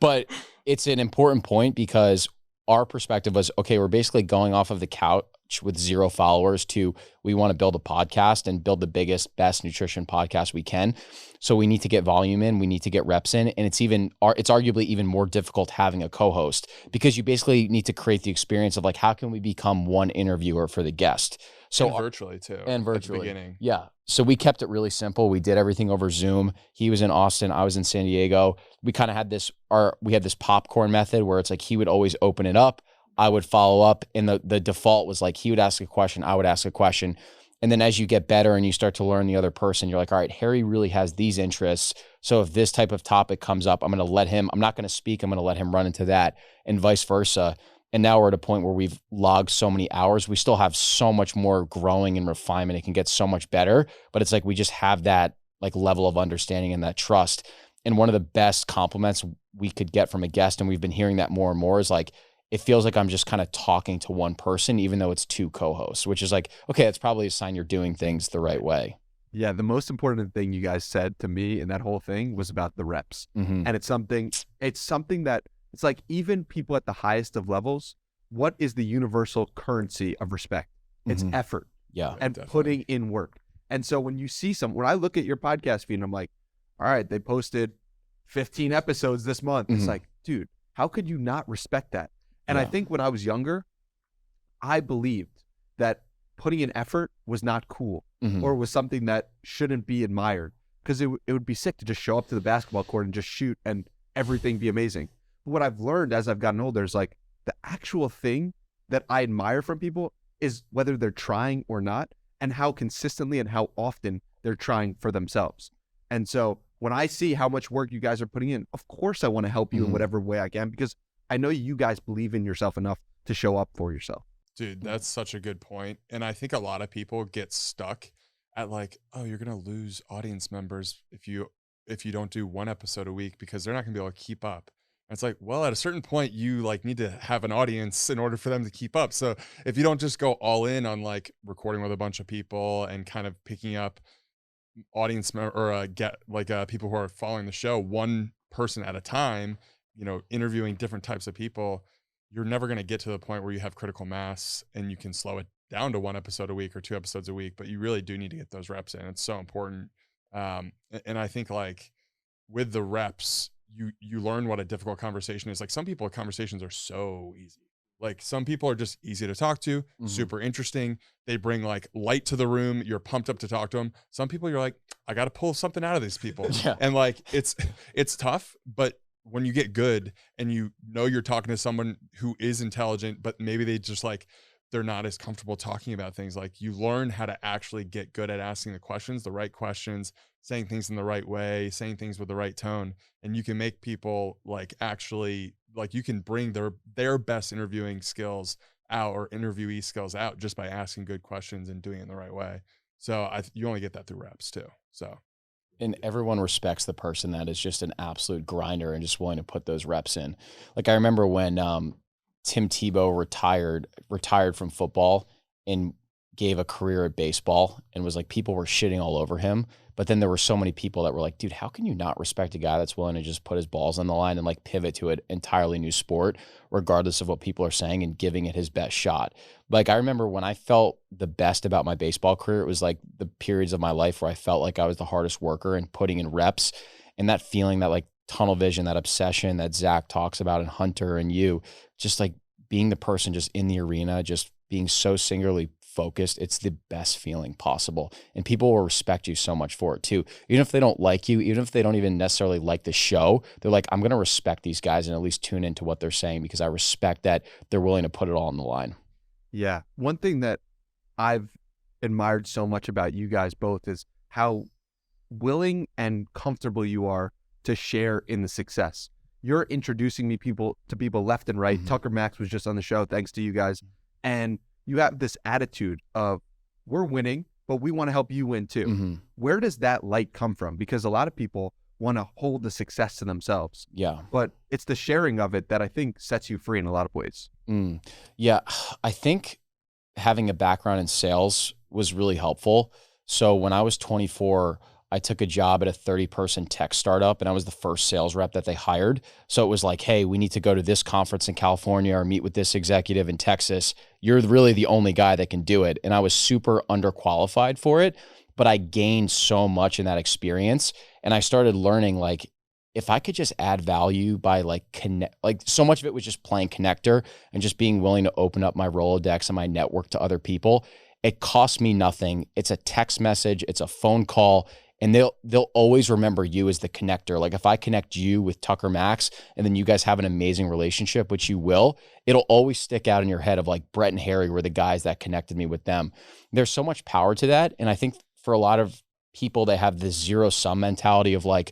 Speaker 3: But it's an important point, because our perspective was, okay, we're basically going off of the couch with 0 followers to, we want to build a podcast and build the biggest, best nutrition podcast we can. So we need to get volume in, we need to get reps in. And it's arguably even more difficult having a co-host, because you basically need to create the experience of like, how can we become one interviewer for the guest? So
Speaker 1: virtually too.
Speaker 3: And virtually.
Speaker 1: At the beginning.
Speaker 3: Yeah. So we kept it really simple. We did everything over Zoom. He was in Austin, I was in San Diego. We kind of had this popcorn method where it's like, he would always open it up, I would follow up, and the default was like, he would ask a question, I would ask a question. And then as you get better and you start to learn the other person, you're like, all right, Harry really has these interests. So if this type of topic comes up, I'm not going to speak, I'm going to let him run into that, and vice versa. And now we're at a point where we've logged so many hours. We still have so much more growing and refinement. It can get so much better, but it's like, we just have that like level of understanding and that trust. And one of the best compliments we could get from a guest, and we've been hearing that more and more, is like, it feels like I'm just kind of talking to one person, even though it's 2 co-hosts, which is like, okay, that's probably a sign you're doing things the right way.
Speaker 2: Yeah, the most important thing you guys said to me in that whole thing was about the reps. And it's something that it's like, even people at the highest of levels, what is the universal currency of respect? It's effort.
Speaker 3: Yeah.
Speaker 2: And definitely putting in work. And so when you see when I look at your podcast feed and I'm like, all right, they posted 15 episodes this month. It's like, dude, how could you not respect that? And I think when I was younger, I believed that putting in effort was not cool or was something that shouldn't be admired, because it would be sick to just show up to the basketball court and just shoot and everything be amazing. But what I've learned as I've gotten older is like, the actual thing that I admire from people is whether they're trying or not, and how consistently and how often they're trying for themselves. And so when I see how much work you guys are putting in, of course I want to help you in whatever way I can, because I know you guys believe in yourself enough to show up for yourself.
Speaker 1: Dude, that's such a good point. And I think a lot of people get stuck at like, oh, you're going to lose audience members if you don't do 1 episode a week, because they're not going to be able to keep up. And it's like, well, at a certain point, you like need to have an audience in order for them to keep up. So if you don't just go all in on like recording with a bunch of people and kind of picking up or get like people who are following the show one person at a time, you know, interviewing different types of people, you're never going to get to the point where you have critical mass and you can slow it down to 1 episode a week or 2 episodes a week. But you really do need to get those reps in. It's so important. And I think like with the reps, you learn what a difficult conversation is. Like some people, conversations are so easy. Like some people are just easy to talk to, super interesting. They bring like light to the room. You're pumped up to talk to them. Some people you're like, I got to pull something out of these people.
Speaker 3: Yeah.
Speaker 1: And like, it's tough, but when you get good and you know, you're talking to someone who is intelligent, but maybe they just like, they're not as comfortable talking about things. Like you learn how to actually get good at asking the questions, the right questions, saying things in the right way, saying things with the right tone. And you can make people like actually like you can bring their best interviewing skills out or interviewee skills out just by asking good questions and doing it in the right way. So you only get that through reps too. So.
Speaker 3: And everyone respects the person that is just an absolute grinder and just willing to put those reps in. Like I remember when Tim Tebow retired from football and gave a career at baseball, and was like, people were shitting all over him. But then there were so many people that were like, dude, how can you not respect a guy that's willing to just put his balls on the line and like pivot to an entirely new sport, regardless of what people are saying, and giving it his best shot? Like I remember when I felt the best about my baseball career, it was like the periods of my life where I felt like I was the hardest worker and putting in reps, and that feeling, that like tunnel vision, that obsession that Zach talks about, and Hunter and you, just like being the person just in the arena, just being so singularly focused. It's the best feeling possible. And people will respect you so much for it too. Even if they don't like you, even if they don't even necessarily like the show, they're like, I'm going to respect these guys and at least tune into what they're saying, because I respect that they're willing to put it all on the line.
Speaker 2: Yeah. One thing that I've admired so much about you guys both is how willing and comfortable you are to share in the success. You're introducing me to people left and right. Tucker Max was just on the show, thanks to you guys. And you have this attitude of, we're winning, but we want to help you win too. Where does that light come from? Because a lot of people want to hold the success to themselves.
Speaker 3: Yeah.
Speaker 2: But it's the sharing of it that I think sets you free in a lot of ways.
Speaker 3: Yeah. I think having a background in sales was really helpful. So when I was 24, I took a job at a 30-person tech startup, and I was the first sales rep that they hired. So it was like, hey, we need to go to this conference in California or meet with this executive in Texas. You're really the only guy that can do it. And I was super underqualified for it, but I gained so much in that experience. And I started learning, like, if I could just add value by so much of it was just playing connector and just being willing to open up my Rolodex and my network to other people. It costs me nothing. It's a text message. It's a phone call. And they'll always remember you as the connector. Like if I connect you with Tucker Max and then you guys have an amazing relationship, which you will, it'll always stick out in your head of like Brett and Harry were the guys that connected me with them. There's so much power to that. And I think for a lot of people, they have this zero-sum mentality of like,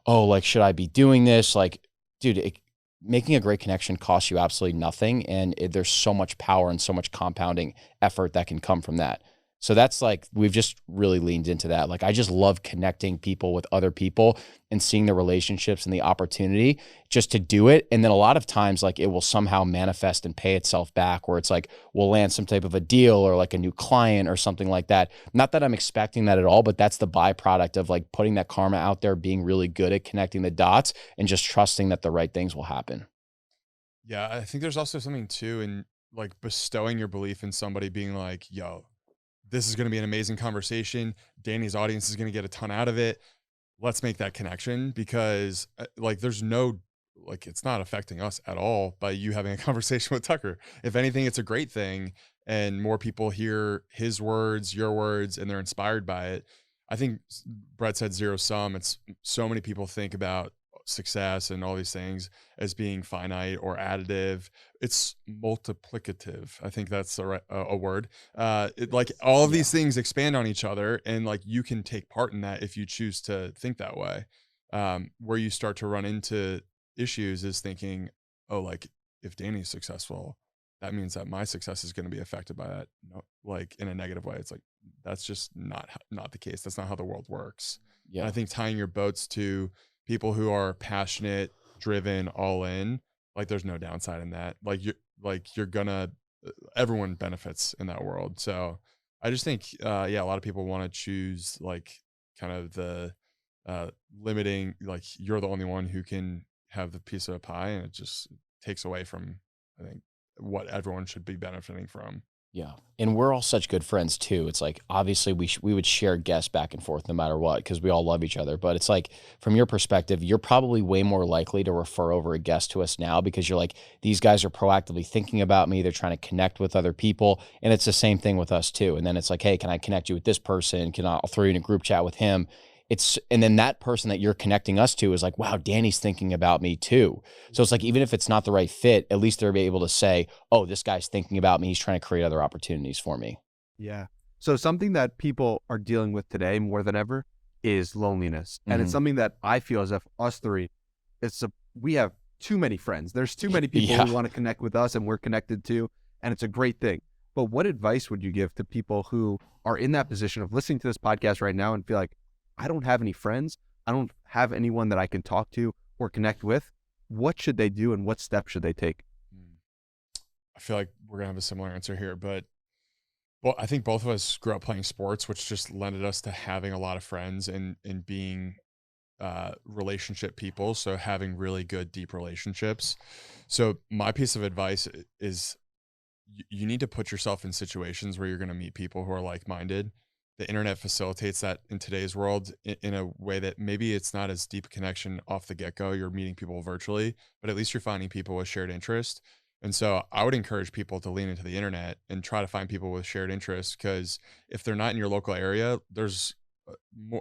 Speaker 3: oh, like, should I be doing this? Like, dude, making a great connection costs you absolutely nothing. And there's so much power and so much compounding effort that can come from that. So that's like, we've just really leaned into that. Like, I just love connecting people with other people and seeing the relationships and the opportunity just to do it. And then a lot of times, like, it will somehow manifest and pay itself back, where it's like, we'll land some type of a deal or like a new client or something like that. Not that I'm expecting that at all, but that's the byproduct of like putting that karma out there, being really good at connecting the dots and just trusting that the right things will happen.
Speaker 1: Yeah. I think there's also something too in like bestowing your belief in somebody, being like, yo, this is going to be an amazing conversation. Danny's audience is going to get a ton out of it. Let's make that connection, because like it's not affecting us at all by you having a conversation with Tucker. If anything, it's a great thing. And more people hear his words, your words, and they're inspired by it. I think Brett said zero sum. It's so many people think about success and all these things as being finite or additive. It's multiplicative. I think that's a word. All of these things expand on each other, and like you can take part in that if you choose to think that way. Where you start to run into issues is thinking, oh, like if Danny's successful, that means that my success is going to be affected by that, like in a negative way. It's like, that's just not the case. That's not how the world works. Yeah. And I think tying your boats to people who are passionate, driven, all in, like there's no downside in that. You're gonna, everyone benefits in that world. So I just think, yeah, a lot of people want to choose like kind of the limiting, like you're the only one who can have the piece of the pie, and it just takes away from, I think, what everyone should be benefiting from.
Speaker 3: Yeah. And we're all such good friends too. It's like, obviously we would share guests back and forth no matter what, because we all love each other. But it's like, from your perspective, you're probably way more likely to refer over a guest to us now because you're like, these guys are proactively thinking about me. They're trying to connect with other people. And it's the same thing with us too. And then it's like, hey, can I connect you with this person? I'll throw you in a group chat with him. And then that person that you're connecting us to is like, wow, Danny's thinking about me too. So it's like, even if it's not the right fit, at least they're able to say, oh, this guy's thinking about me. He's trying to create other opportunities for me.
Speaker 2: Yeah. So something that people are dealing with today more than ever is loneliness. And it's something that I feel as if us three, we have too many friends. There's too many people who want to connect with us and we're connected to, and it's a great thing. But what advice would you give to people who are in that position of listening to this podcast right now and feel like, I don't have any friends, I don't have anyone that I can talk to or connect with? What should they do and what steps should they take?
Speaker 1: I feel like we're gonna have a similar answer here, but well, I think both of us grew up playing sports, which just lended us to having a lot of friends and being relationship people. So having really good, deep relationships. So my piece of advice is you need to put yourself in situations where you're going to meet people who are like-minded. The internet facilitates that in today's world in a way that maybe it's not as deep a connection off the get-go. You're meeting people virtually, but at least you're finding people with shared interest. And so I would encourage people to lean into the internet and try to find people with shared interests, because if they're not in your local area, there's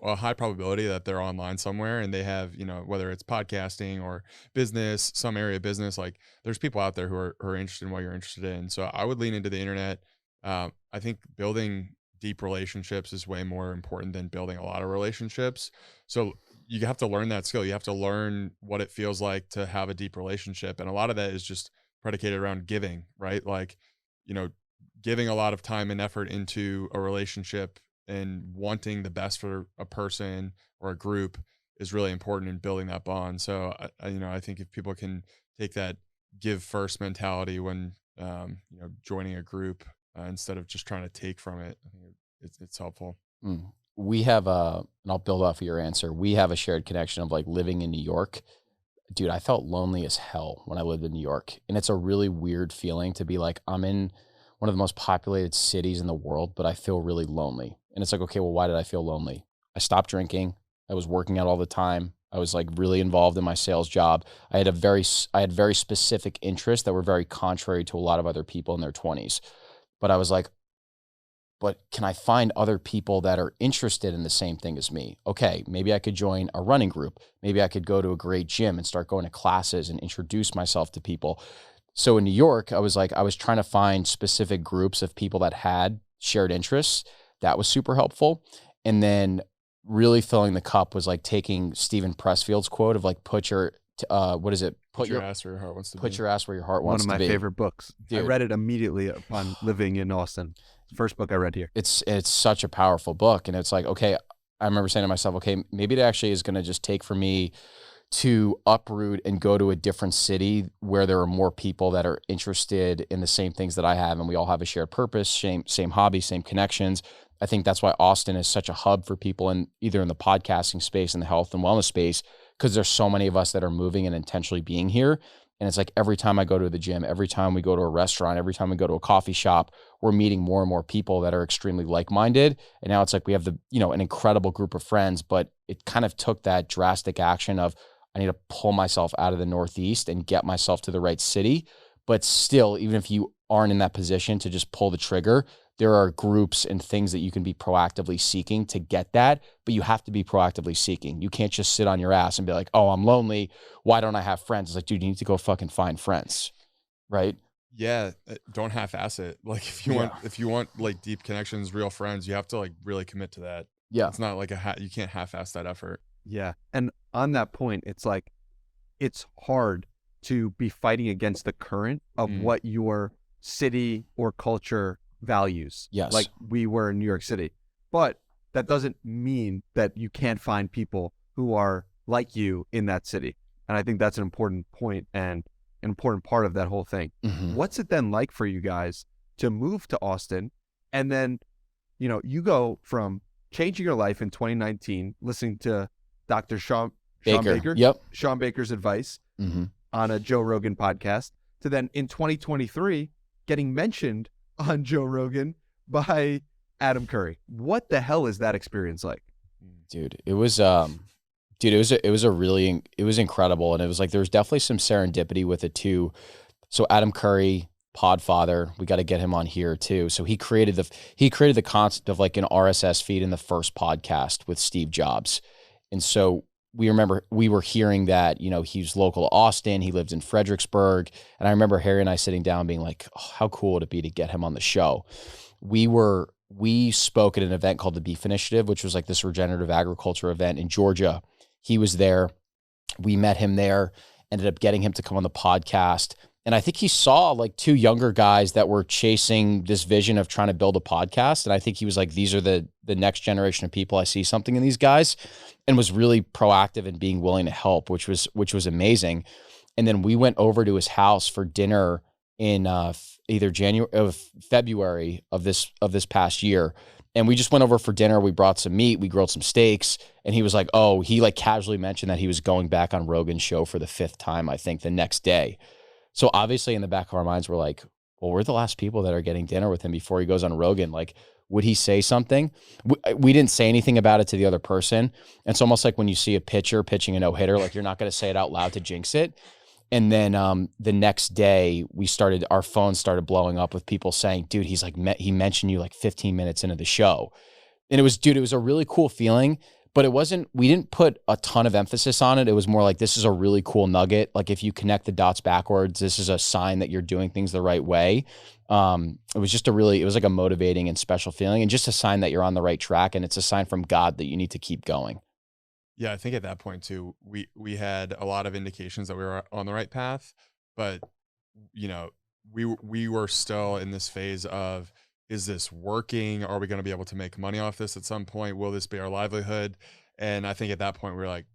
Speaker 1: a high probability that they're online somewhere and they have, whether it's podcasting or business, some area of business, like there's people out there who are interested in what you're interested in. So I would lean into the internet. I think building deep relationships is way more important than building a lot of relationships. So you have to learn that skill. You have to learn what it feels like to have a deep relationship. And a lot of that is just predicated around giving, right? Like, giving a lot of time and effort into a relationship and wanting the best for a person or a group is really important in building that bond. So I think if people can take that give first mentality when, joining a group, instead of just trying to take from it, I think it's helpful.
Speaker 3: We have and I'll build off of your answer. We have a shared connection of like living in New York. Dude, I felt lonely as hell when I lived in New York. And it's a really weird feeling to be like, I'm in one of the most populated cities in the world, but I feel really lonely. And it's like, okay, well, why did I feel lonely? I stopped drinking. I was working out all the time. I was like really involved in my sales job. I had very specific interests that were very contrary to a lot of other people in their 20s. But I was like, but can I find other people that are interested in the same thing as me? Okay, maybe I could join a running group. Maybe I could go to a great gym and start going to classes and introduce myself to people. So in New York, I was trying to find specific groups of people that had shared interests. That was super helpful. And then really filling the cup was like taking Stephen Pressfield's quote of like, put your
Speaker 1: ass where your heart wants to be.
Speaker 3: Put your ass where your heart wants to be.
Speaker 2: One of my favorite books.
Speaker 3: Dude.
Speaker 2: I read it immediately upon living in Austin. First book I read here.
Speaker 3: It's such a powerful book. And it's like, okay, I remember saying to myself, okay, maybe it actually is going to just take for me to uproot and go to a different city where there are more people that are interested in the same things that I have. And we all have a shared purpose, same hobby, same connections. I think that's why Austin is such a hub for people in either in the podcasting space and the health and wellness space, because there's so many of us that are moving and intentionally being here. And it's like every time I go to the gym, every time we go to a restaurant, every time we go to a coffee shop, we're meeting more and more people that are extremely like-minded. And now it's like we have an incredible group of friends, but it kind of took that drastic action of I need to pull myself out of the Northeast and get myself to the right city. But still, even if you aren't in that position to just pull the trigger, there are groups and things that you can be proactively seeking to get that, but you have to be proactively seeking. You can't just sit on your ass and be like, oh, I'm lonely. Why don't I have friends? It's like, dude, you need to go fucking find friends, right?
Speaker 1: Yeah, don't half-ass it. Like if you want like deep connections, real friends, you have to like really commit to that.
Speaker 3: Yeah.
Speaker 1: It's not like you can't half-ass that effort.
Speaker 2: Yeah. And on that point, it's like, it's hard to be fighting against the current of what your city or culture values.
Speaker 3: Yes.
Speaker 2: Like we were in New York City. But that doesn't mean that you can't find people who are like you in that city. And I think that's an important point and an important part of that whole thing.
Speaker 3: Mhm.
Speaker 2: What's it then like for you guys to move to Austin? And then, you go from changing your life in 2019, listening to Dr. Sean Baker,
Speaker 3: Yep.
Speaker 2: Sean Baker's advice
Speaker 3: hmm
Speaker 2: on a Joe Rogan podcast, to then in 2023 getting mentioned on Joe Rogan by Adam Curry. What the hell is that experience like?
Speaker 3: Dude, it was incredible. And it was like, there was definitely some serendipity with it too. So Adam Curry, Podfather, we got to get him on here too. So he created the concept of like an RSS feed in the first podcast with Steve Jobs. And so we were hearing that, he's local to Austin. He lived in Fredericksburg. And I remember Harry and I sitting down being like, oh, how cool would it be to get him on the show? We spoke at an event called the Beef Initiative, which was like this regenerative agriculture event in Georgia. He was there. We met him there, ended up getting him to come on the podcast. And I think he saw like two younger guys that were chasing this vision of trying to build a podcast. And I think he was like, these are the next generation of people. I see something in these guys, and was really proactive in being willing to help, which was amazing. And then we went over to his house for dinner in either February of this past year. And we just went over for dinner. We brought some meat, we grilled some steaks, and he was like, oh, he like casually mentioned that he was going back on Rogan's show for the 5th time, I think, the next day. So obviously in the back of our minds, we're like, well, we're the last people that are getting dinner with him before he goes on Rogan. Like, would he say something? We didn't say anything about it to the other person. And it's almost like when you see a pitcher pitching a no-hitter, like you're not going to say it out loud to jinx it. And then the next day our phones started blowing up with people saying, dude, he's like, he mentioned you like 15 minutes into the show. And it was a really cool feeling, but we didn't put a ton of emphasis on it. It was more like, this is a really cool nugget. Like if you connect the dots backwards, this is a sign that you're doing things the right way. It was like a motivating and special feeling, and just a sign that you're on the right track. And it's a sign from God that you need to keep going.
Speaker 1: Yeah, I think at that point too, we had a lot of indications that we were on the right path, but we were still in this phase of, is this working? Are we going to be able to make money off this at some point? Will this be our livelihood? And I think at that point we were like,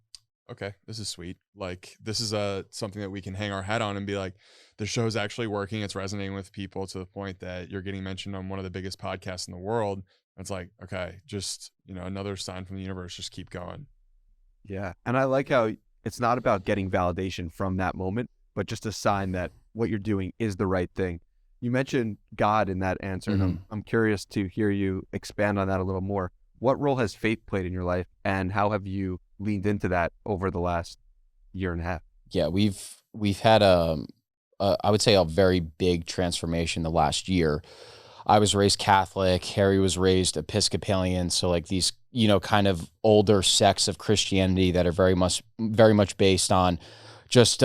Speaker 1: okay, this is sweet. Like this is something that we can hang our hat on and be like, the show's actually working. It's resonating with people to the point that you're getting mentioned on one of the biggest podcasts in the world. And it's like, okay, just, another sign from the universe, just keep going.
Speaker 2: Yeah. And I like how it's not about getting validation from that moment, but just a sign that what you're doing is the right thing. You mentioned God in that answer, and I'm curious to hear you expand on that a little more. What role has faith played in your life, and how have you leaned into that over the last year and a half?
Speaker 3: Yeah, we've had I would say a very big transformation the last year. I was raised Catholic. Harry was raised Episcopalian. So like these, kind of older sects of Christianity that are very much based on just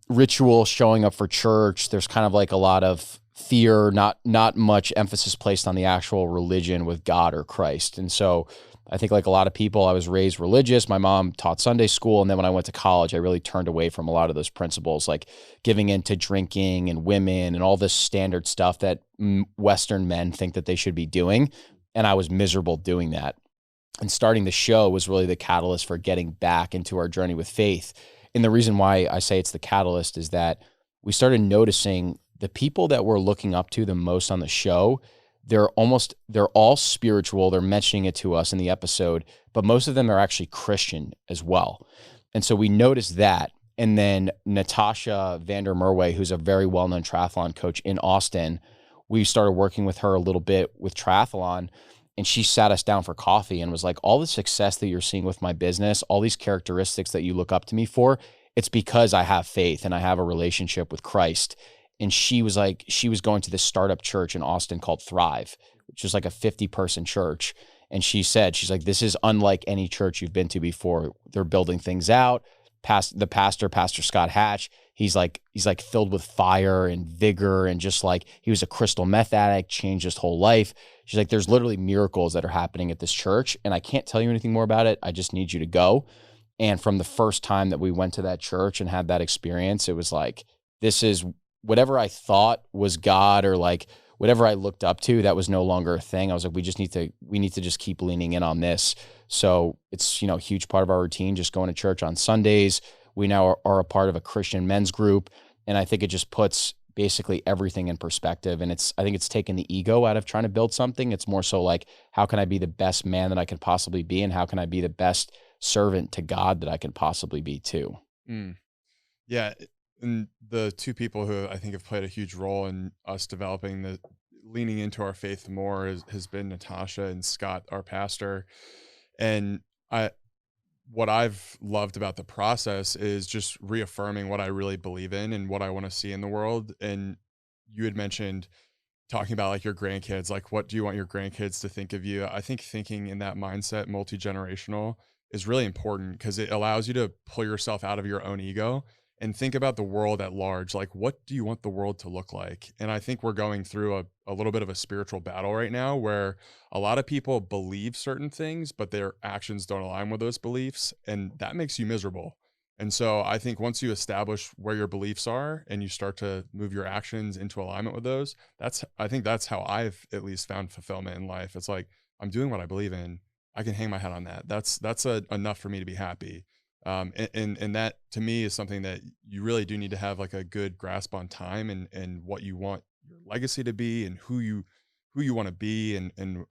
Speaker 3: ritual, showing up for church. There's kind of like a lot of fear, not much emphasis placed on the actual religion with God or Christ. And so I think like a lot of people, I was raised religious. My mom taught Sunday school. And then when I went to college, I really turned away from a lot of those principles, like giving into drinking and women and all this standard stuff that Western men think that they should be doing. And I was miserable doing that. And starting the show was really the catalyst for getting back into our journey with faith. And the reason why I say it's the catalyst is that we started noticing the people that we're looking up to the most on the show, they're all spiritual. They're mentioning it to us in the episode, but most of them are actually Christian as well. And so we noticed that. And then Natasha Vander Merwe, who's a very well-known triathlon coach in Austin, we started working with her a little bit with triathlon, and she sat us down for coffee and was like, all the success that you're seeing with my business, all these characteristics that you look up to me for, it's because I have faith and I have a relationship with Christ. And she was going to this startup church in Austin called Thrive, which is like a 50-person church. And she's like, this is unlike any church you've been to before. They're building things out. The pastor, Pastor Scott Hatch, he's like filled with fire and vigor, and just like he was a crystal meth addict, changed his whole life. She's like, there's literally miracles that are happening at this church, and I can't tell you anything more about it. I just need you to go. And from the first time that we went to that church and had that experience, it was like, this is whatever I thought was God, or like whatever I looked up to, that was no longer a thing. I was like, we need to just keep leaning in on this. So it's, a huge part of our routine, just going to church on Sundays. We now are a part of a Christian men's group. And I think it just puts basically everything in perspective. And I think it's taken the ego out of trying to build something. It's more so like, how can I be the best man that I can possibly be? And how can I be the best servant to God that I can possibly be too?
Speaker 1: Mm. Yeah. And the two people who I think have played a huge role in us developing leaning into our faith more has been Natasha and Scott, our pastor. And what I've loved about the process is just reaffirming what I really believe in and what I want to see in the world. And you had mentioned talking about like your grandkids, like what do you want your grandkids to think of you? I think thinking in that mindset, multi-generational, is really important because it allows you to pull yourself out of your own ego and think about the world at large. Like, what do you want the world to look like? And I think we're going through a little bit of a spiritual battle right now where a lot of people believe certain things, but their actions don't align with those beliefs. And that makes you miserable. And so I think once you establish where your beliefs are and you start to move your actions into alignment with those, I think that's how I've at least found fulfillment in life. It's like, I'm doing what I believe in. I can hang my head on that. That's enough for me to be happy. And that to me is something that you really do need to have like a good grasp on time and what you want your legacy to be and who you want to be and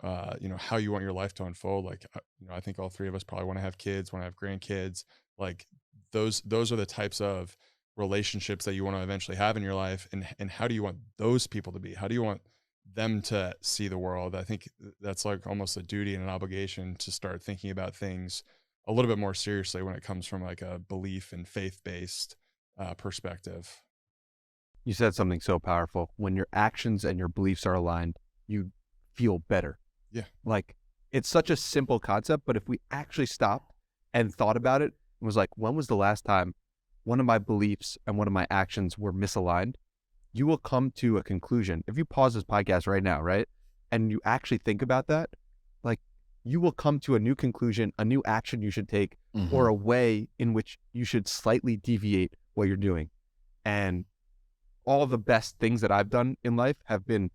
Speaker 1: how you want your life to unfold. Like, I think all three of us probably want to have kids, want to have grandkids. Like those are the types of relationships that you want to eventually have in your life. And how do you want those people to be? How do you want them to see the world? I think that's like almost a duty and an obligation to start thinking about things a little bit more seriously when it comes from like a belief and faith-based perspective.
Speaker 2: You said something so powerful. When your actions and your beliefs are aligned, you feel better.
Speaker 1: Yeah.
Speaker 2: Like, it's such a simple concept, but if we actually stopped and thought about it, it was like, when was the last time one of my beliefs and one of my actions were misaligned? You will come to a conclusion. If you pause this podcast right now, right, and you actually think about that, like, you will come to a new conclusion, a new action you should take, or a way in which you should slightly deviate what you're doing. And all the best things that I've done in life have been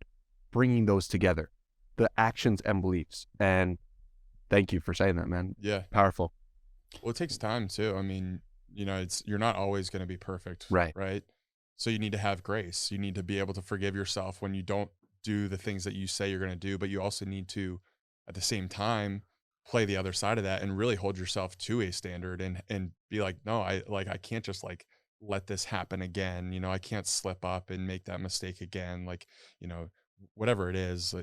Speaker 2: bringing those together, the actions and beliefs. And thank you for saying that, man.
Speaker 1: Yeah.
Speaker 2: Powerful.
Speaker 1: Well, it takes time too. I mean, you're not always going to be perfect.
Speaker 2: Right.
Speaker 1: Right. So you need to have grace. You need to be able to forgive yourself when you don't do the things that you say you're going to do, but you also need to, at the same time, play the other side of that and really hold yourself to a standard and be like, no, I can't just like let this happen again. I can't slip up and make that mistake again. Like, whatever it is,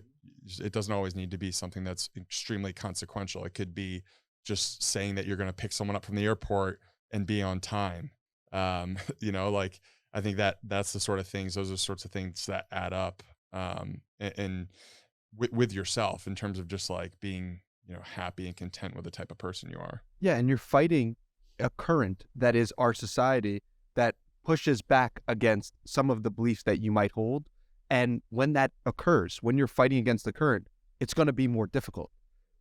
Speaker 1: it doesn't always need to be something that's extremely consequential. It could be just saying that you're going to pick someone up from the airport and be on time. Like, I think that's the sort of things, those are the sorts of things that add up. And with yourself in terms of just like being, happy and content with the type of person you are.
Speaker 2: Yeah. And you're fighting a current that is our society that pushes back against some of the beliefs that you might hold. And when that occurs, when you're fighting against the current, it's going to be more difficult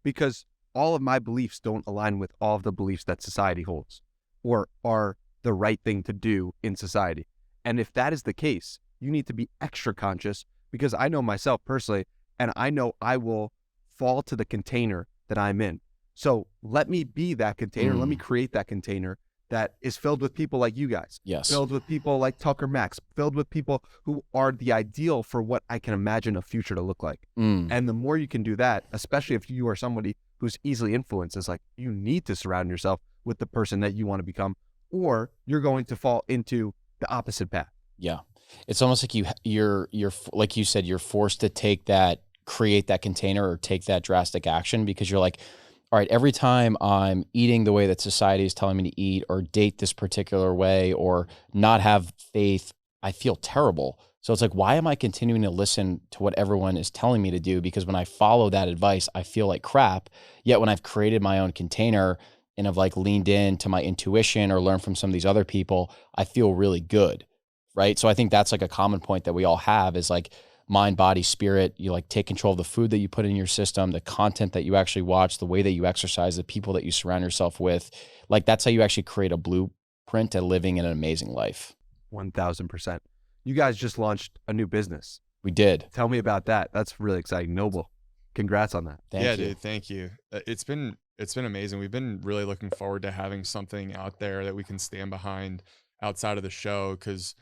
Speaker 2: because all of my beliefs don't align with all of the beliefs that society holds or are the right thing to do in society. And if that is the case, you need to be extra conscious because I know myself personally, and I know I will fall to the container that I'm in. So let me be that container. Let me create that container that is filled with people like you guys.
Speaker 3: Yes.
Speaker 2: Filled with people like Tucker Max, filled with people who are the ideal for what I can imagine a future to look like. And the more you can do that, especially if you are somebody who's easily influenced, is like, you need to surround yourself with the person that you want to become, or you're going to fall into the opposite path.
Speaker 3: Yeah. It's almost like you're like you said, you're forced to create that container or take that drastic action because you're like, all right, every time I'm eating the way that society is telling me to eat or date this particular way or not have faith, I feel terrible. So it's like, why am I continuing to listen to what everyone is telling me to do? Because when I follow that advice, I feel like crap. Yet when I've created my own container and have like leaned into my intuition or learned from some of these other people, I feel really good. Right. So I think that's like a common point that we all have is like mind, body, spirit. You like take control of the food that you put in your system, the content that you actually watch, the way that you exercise, the people that you surround yourself with. Like that's how you actually create a blueprint to living an amazing life.
Speaker 2: 1000%. You guys just launched a new business.
Speaker 3: We did.
Speaker 2: Tell me about that. That's really exciting. Noble. Congrats on that.
Speaker 3: Thank you.
Speaker 1: Dude, thank you. It's been it's been amazing. We've been really looking forward to having something out there that we can stand behind outside of the show, because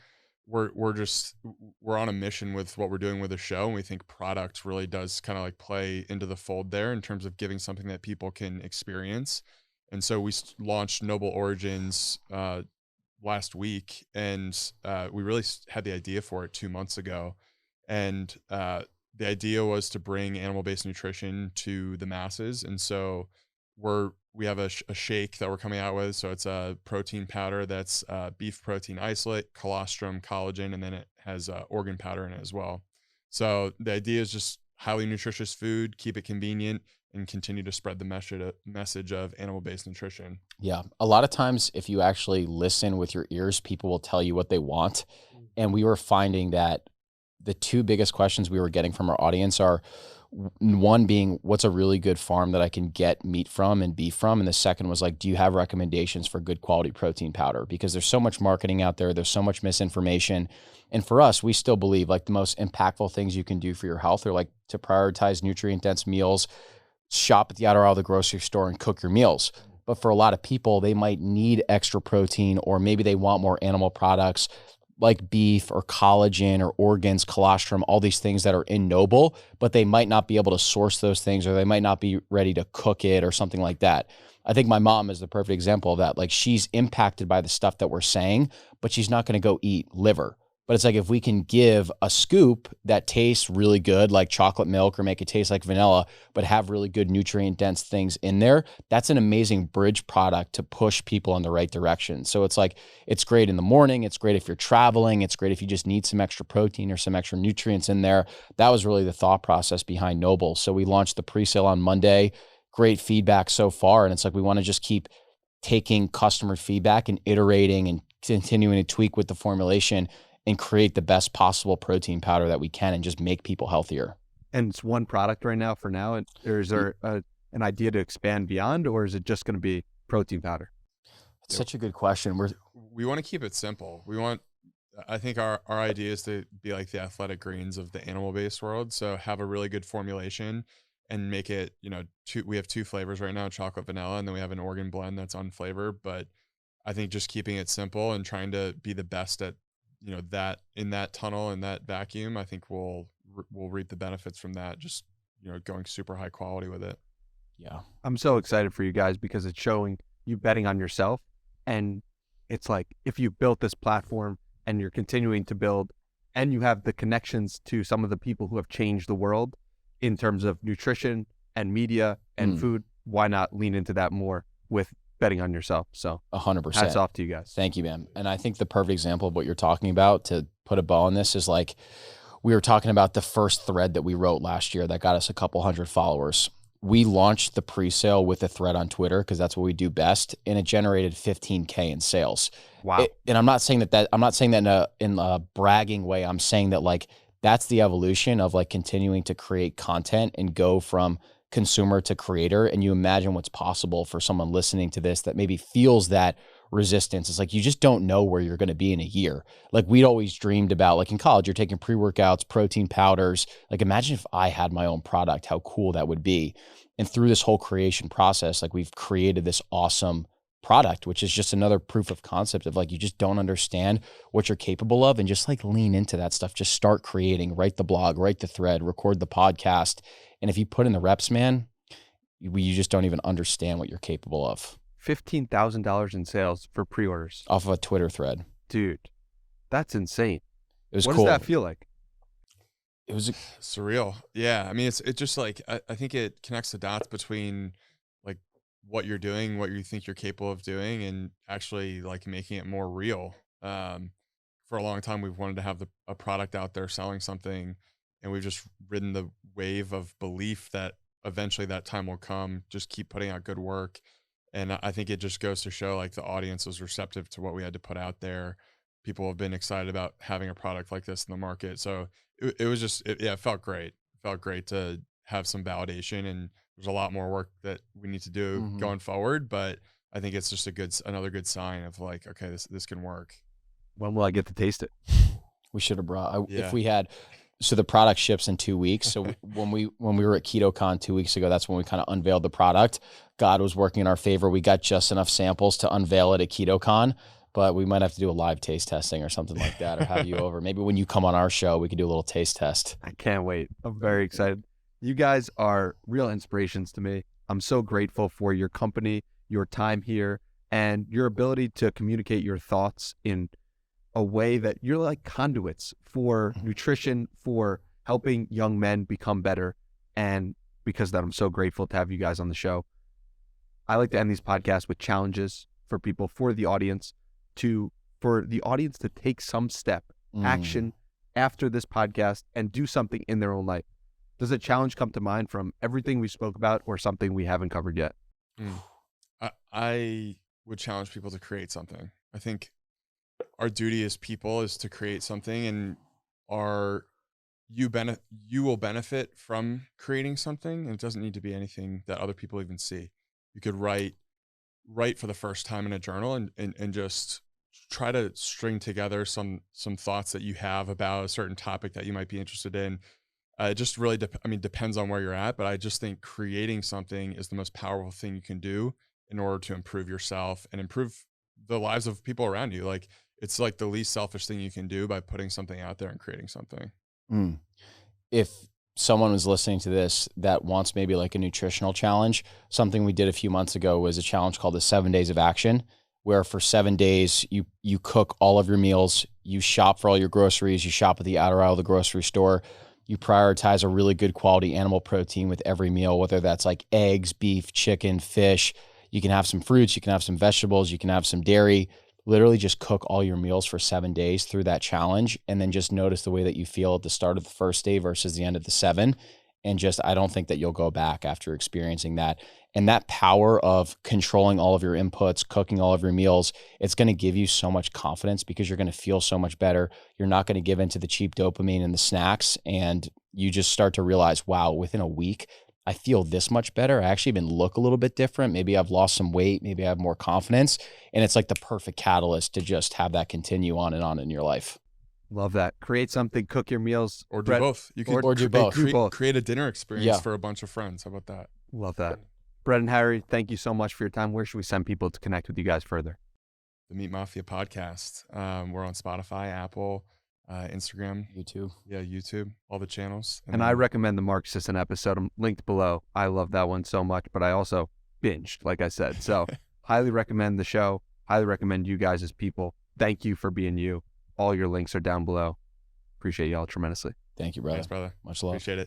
Speaker 1: we're on a mission with what we're doing with the show, and we think product really does kind of like play into the fold there in terms of giving something that people can experience. And so we launched Noble Origins last week, and we really had the idea for it 2 months ago, and the idea was to bring animal-based nutrition to the masses. And so we have a shake that we're coming out with. So it's a protein powder that's beef protein isolate, colostrum, collagen, and then it has organ powder in it as well. So the idea is just highly nutritious food, keep it convenient, and continue to spread the message of animal-based nutrition.
Speaker 3: Yeah. A lot of times, if you actually listen with your ears, people will tell you what they want. And we were finding that the two biggest questions we were getting from our audience are, one being, what's a really good farm that I can get meat from and beef from? And the second was like, do you have recommendations for good quality protein powder? Because there's so much marketing out there. There's so much misinformation. And for us, we still believe like the most impactful things you can do for your health are like to prioritize nutrient dense meals, shop at the outer aisle of the grocery store and cook your meals. But for a lot of people, they might need extra protein, or maybe they want more animal products like beef or collagen or organs, colostrum, all these things that are in Noble, but they might not be able to source those things, or they might not be ready to cook it or something like that. I think my mom is the perfect example of that. Like, she's impacted by the stuff that we're saying, but she's not going to go eat liver. But it's like, if we can give a scoop that tastes really good, like chocolate milk, or make it taste like vanilla, but have really good nutrient dense things in there, that's an amazing bridge product to push people in the right direction. So it's like, it's great in the morning. It's great if you're traveling. It's great if you just need some extra protein or some extra nutrients in there. That was really the thought process behind Noble. So we launched the pre-sale on Monday. Great feedback so far. And it's like, we want to just keep taking customer feedback and iterating and continuing to tweak with the formulation and create the best possible protein powder that we can, and just make people healthier.
Speaker 2: And it's one product right now for now. Or is there an idea to expand beyond, or is it just going to be protein powder?
Speaker 3: It's such a good question.
Speaker 1: We want to keep it simple. I think our idea is to be like the athletic greens of the animal-based world. So have a really good formulation and make it, we have 2 flavors right now, chocolate, vanilla, and then we have an organ blend that's on flavor. But I think just keeping it simple and trying to be the best at, that in that tunnel, in that vacuum, I think we'll reap the benefits from that. Just, going super high quality with it.
Speaker 3: Yeah.
Speaker 2: I'm so excited for you guys, because it's showing you betting on yourself. And it's like, if you built this platform and you're continuing to build, and you have the connections to some of the people who have changed the world in terms of nutrition and media and food, why not lean into that more with betting on yourself? So
Speaker 3: 100%.
Speaker 2: Hats off to you guys.
Speaker 3: Thank you, man. And I think the perfect example of what you're talking about, to put a bow on this, is like, we were talking about the first thread that we wrote last year that got us a couple hundred followers. We launched the pre-sale with a thread on Twitter, because that's what we do best, and it generated 15K in sales.
Speaker 2: Wow.
Speaker 3: And I'm not saying that in a bragging way. I'm saying that like, that's the evolution of like continuing to create content and go from consumer to creator. And you imagine what's possible for someone listening to this that maybe feels that resistance. It's like, you just don't know where you're going to be in a year. Like, we'd always dreamed about, like in college, you're taking pre-workouts, protein powders. Like, imagine if I had my own product, how cool that would be. And through this whole creation process, like, we've created this awesome product, which is just another proof of concept of like, you just don't understand what you're capable of, and just like lean into that stuff. Just start creating, write the blog, write the thread, record the podcast. And if you put in the reps, man, you just don't even understand what you're capable of.
Speaker 2: $15,000 in sales for pre-orders
Speaker 3: Off of a Twitter thread.
Speaker 2: Dude, that's insane.
Speaker 3: It was
Speaker 2: what
Speaker 3: cool.
Speaker 2: What does that feel like?
Speaker 3: It was
Speaker 1: surreal. Yeah. I mean, it's just like, I think it connects the dots between like what you're doing, what you think you're capable of doing, and actually like making it more real. For a long time, we've wanted to have a product out there selling something, and we've just ridden the wave of belief that eventually that time will come. Just keep putting out good work. And I think it just goes to show like the audience was receptive to what we had to put out there. People have been excited about having a product like this in the market. So it was just, it felt great. It felt great to have some validation, and there's a lot more work that we need to do going forward. But I think it's just another good sign of like, okay, this can work.
Speaker 2: When will I get to taste it?
Speaker 3: We should have brought, if we had, so the product ships in 2 weeks. So when we were at KetoCon 2 weeks ago, that's when we kind of unveiled the product. God was working in our favor. We got just enough samples to unveil it at KetoCon, but we might have to do a live taste testing or something like that, or have you over. Maybe when you come on our show, we could do a little taste test.
Speaker 2: I can't wait. I'm very excited. You guys are real inspirations to me. I'm so grateful for your company, your time here, and your ability to communicate your thoughts in a way that you're like conduits for nutrition, for helping young men become better. And because of that, I'm so grateful to have you guys on the show. I like to end these podcasts with challenges for people, for the audience to take some step, action after this podcast and do something in their own life. Does a challenge come to mind from everything we spoke about or something we haven't covered yet?
Speaker 1: I would challenge people to create something. I think our duty as people is to create something, and you will benefit from creating something. And it doesn't need to be anything that other people even see. You could write for the first time in a journal and just try to string together some thoughts that you have about a certain topic that you might be interested in. It just really depends on where you're at, but I just think creating something is the most powerful thing you can do in order to improve yourself and improve the lives of people around you. Like, it's like the least selfish thing you can do by putting something out there and creating something.
Speaker 3: If someone was listening to this that wants maybe like a nutritional challenge, something we did a few months ago was a challenge called the 7 Days of Action, where for 7 days you cook all of your meals, you shop for all your groceries, you shop at the outer aisle of the grocery store, you prioritize a really good quality animal protein with every meal, whether that's like eggs, beef, chicken, fish. You can have some fruits, you can have some vegetables, you can have some dairy. Literally just cook all your meals for 7 days through that challenge, and then just notice the way that you feel at the start of the first day versus the end of the 7. And just, I don't think that you'll go back after experiencing that. And that power of controlling all of your inputs, cooking all of your meals, it's going to give you so much confidence because you're going to feel so much better. You're not going to give into the cheap dopamine and the snacks. And you just start to realize, wow, within a week, I feel this much better. I actually even look a little bit different. Maybe I've lost some weight. Maybe I have more confidence. And it's like the perfect catalyst to just have that continue on and on in your life.
Speaker 2: Love that. Create something, cook your meals.
Speaker 1: Or do both. You can
Speaker 3: do both.
Speaker 1: Create a dinner experience for a bunch of friends. How about that?
Speaker 2: Love that. Brett and Harry, thank you so much for your time. Where should we send people to connect with you guys further?
Speaker 1: The Meat Mafia podcast. We're on Spotify, Apple, Instagram,
Speaker 3: YouTube.
Speaker 1: Yeah, YouTube, all the channels.
Speaker 2: And I recommend the Mark Sisson episode. I'm linked below. I love that one so much, but I also binged, like I said. So highly recommend the show. Highly recommend you guys as people. Thank you for being you. All your links are down below. Appreciate y'all tremendously.
Speaker 3: Thank you, brother.
Speaker 1: Thanks, brother.
Speaker 3: Much love.
Speaker 1: Appreciate it.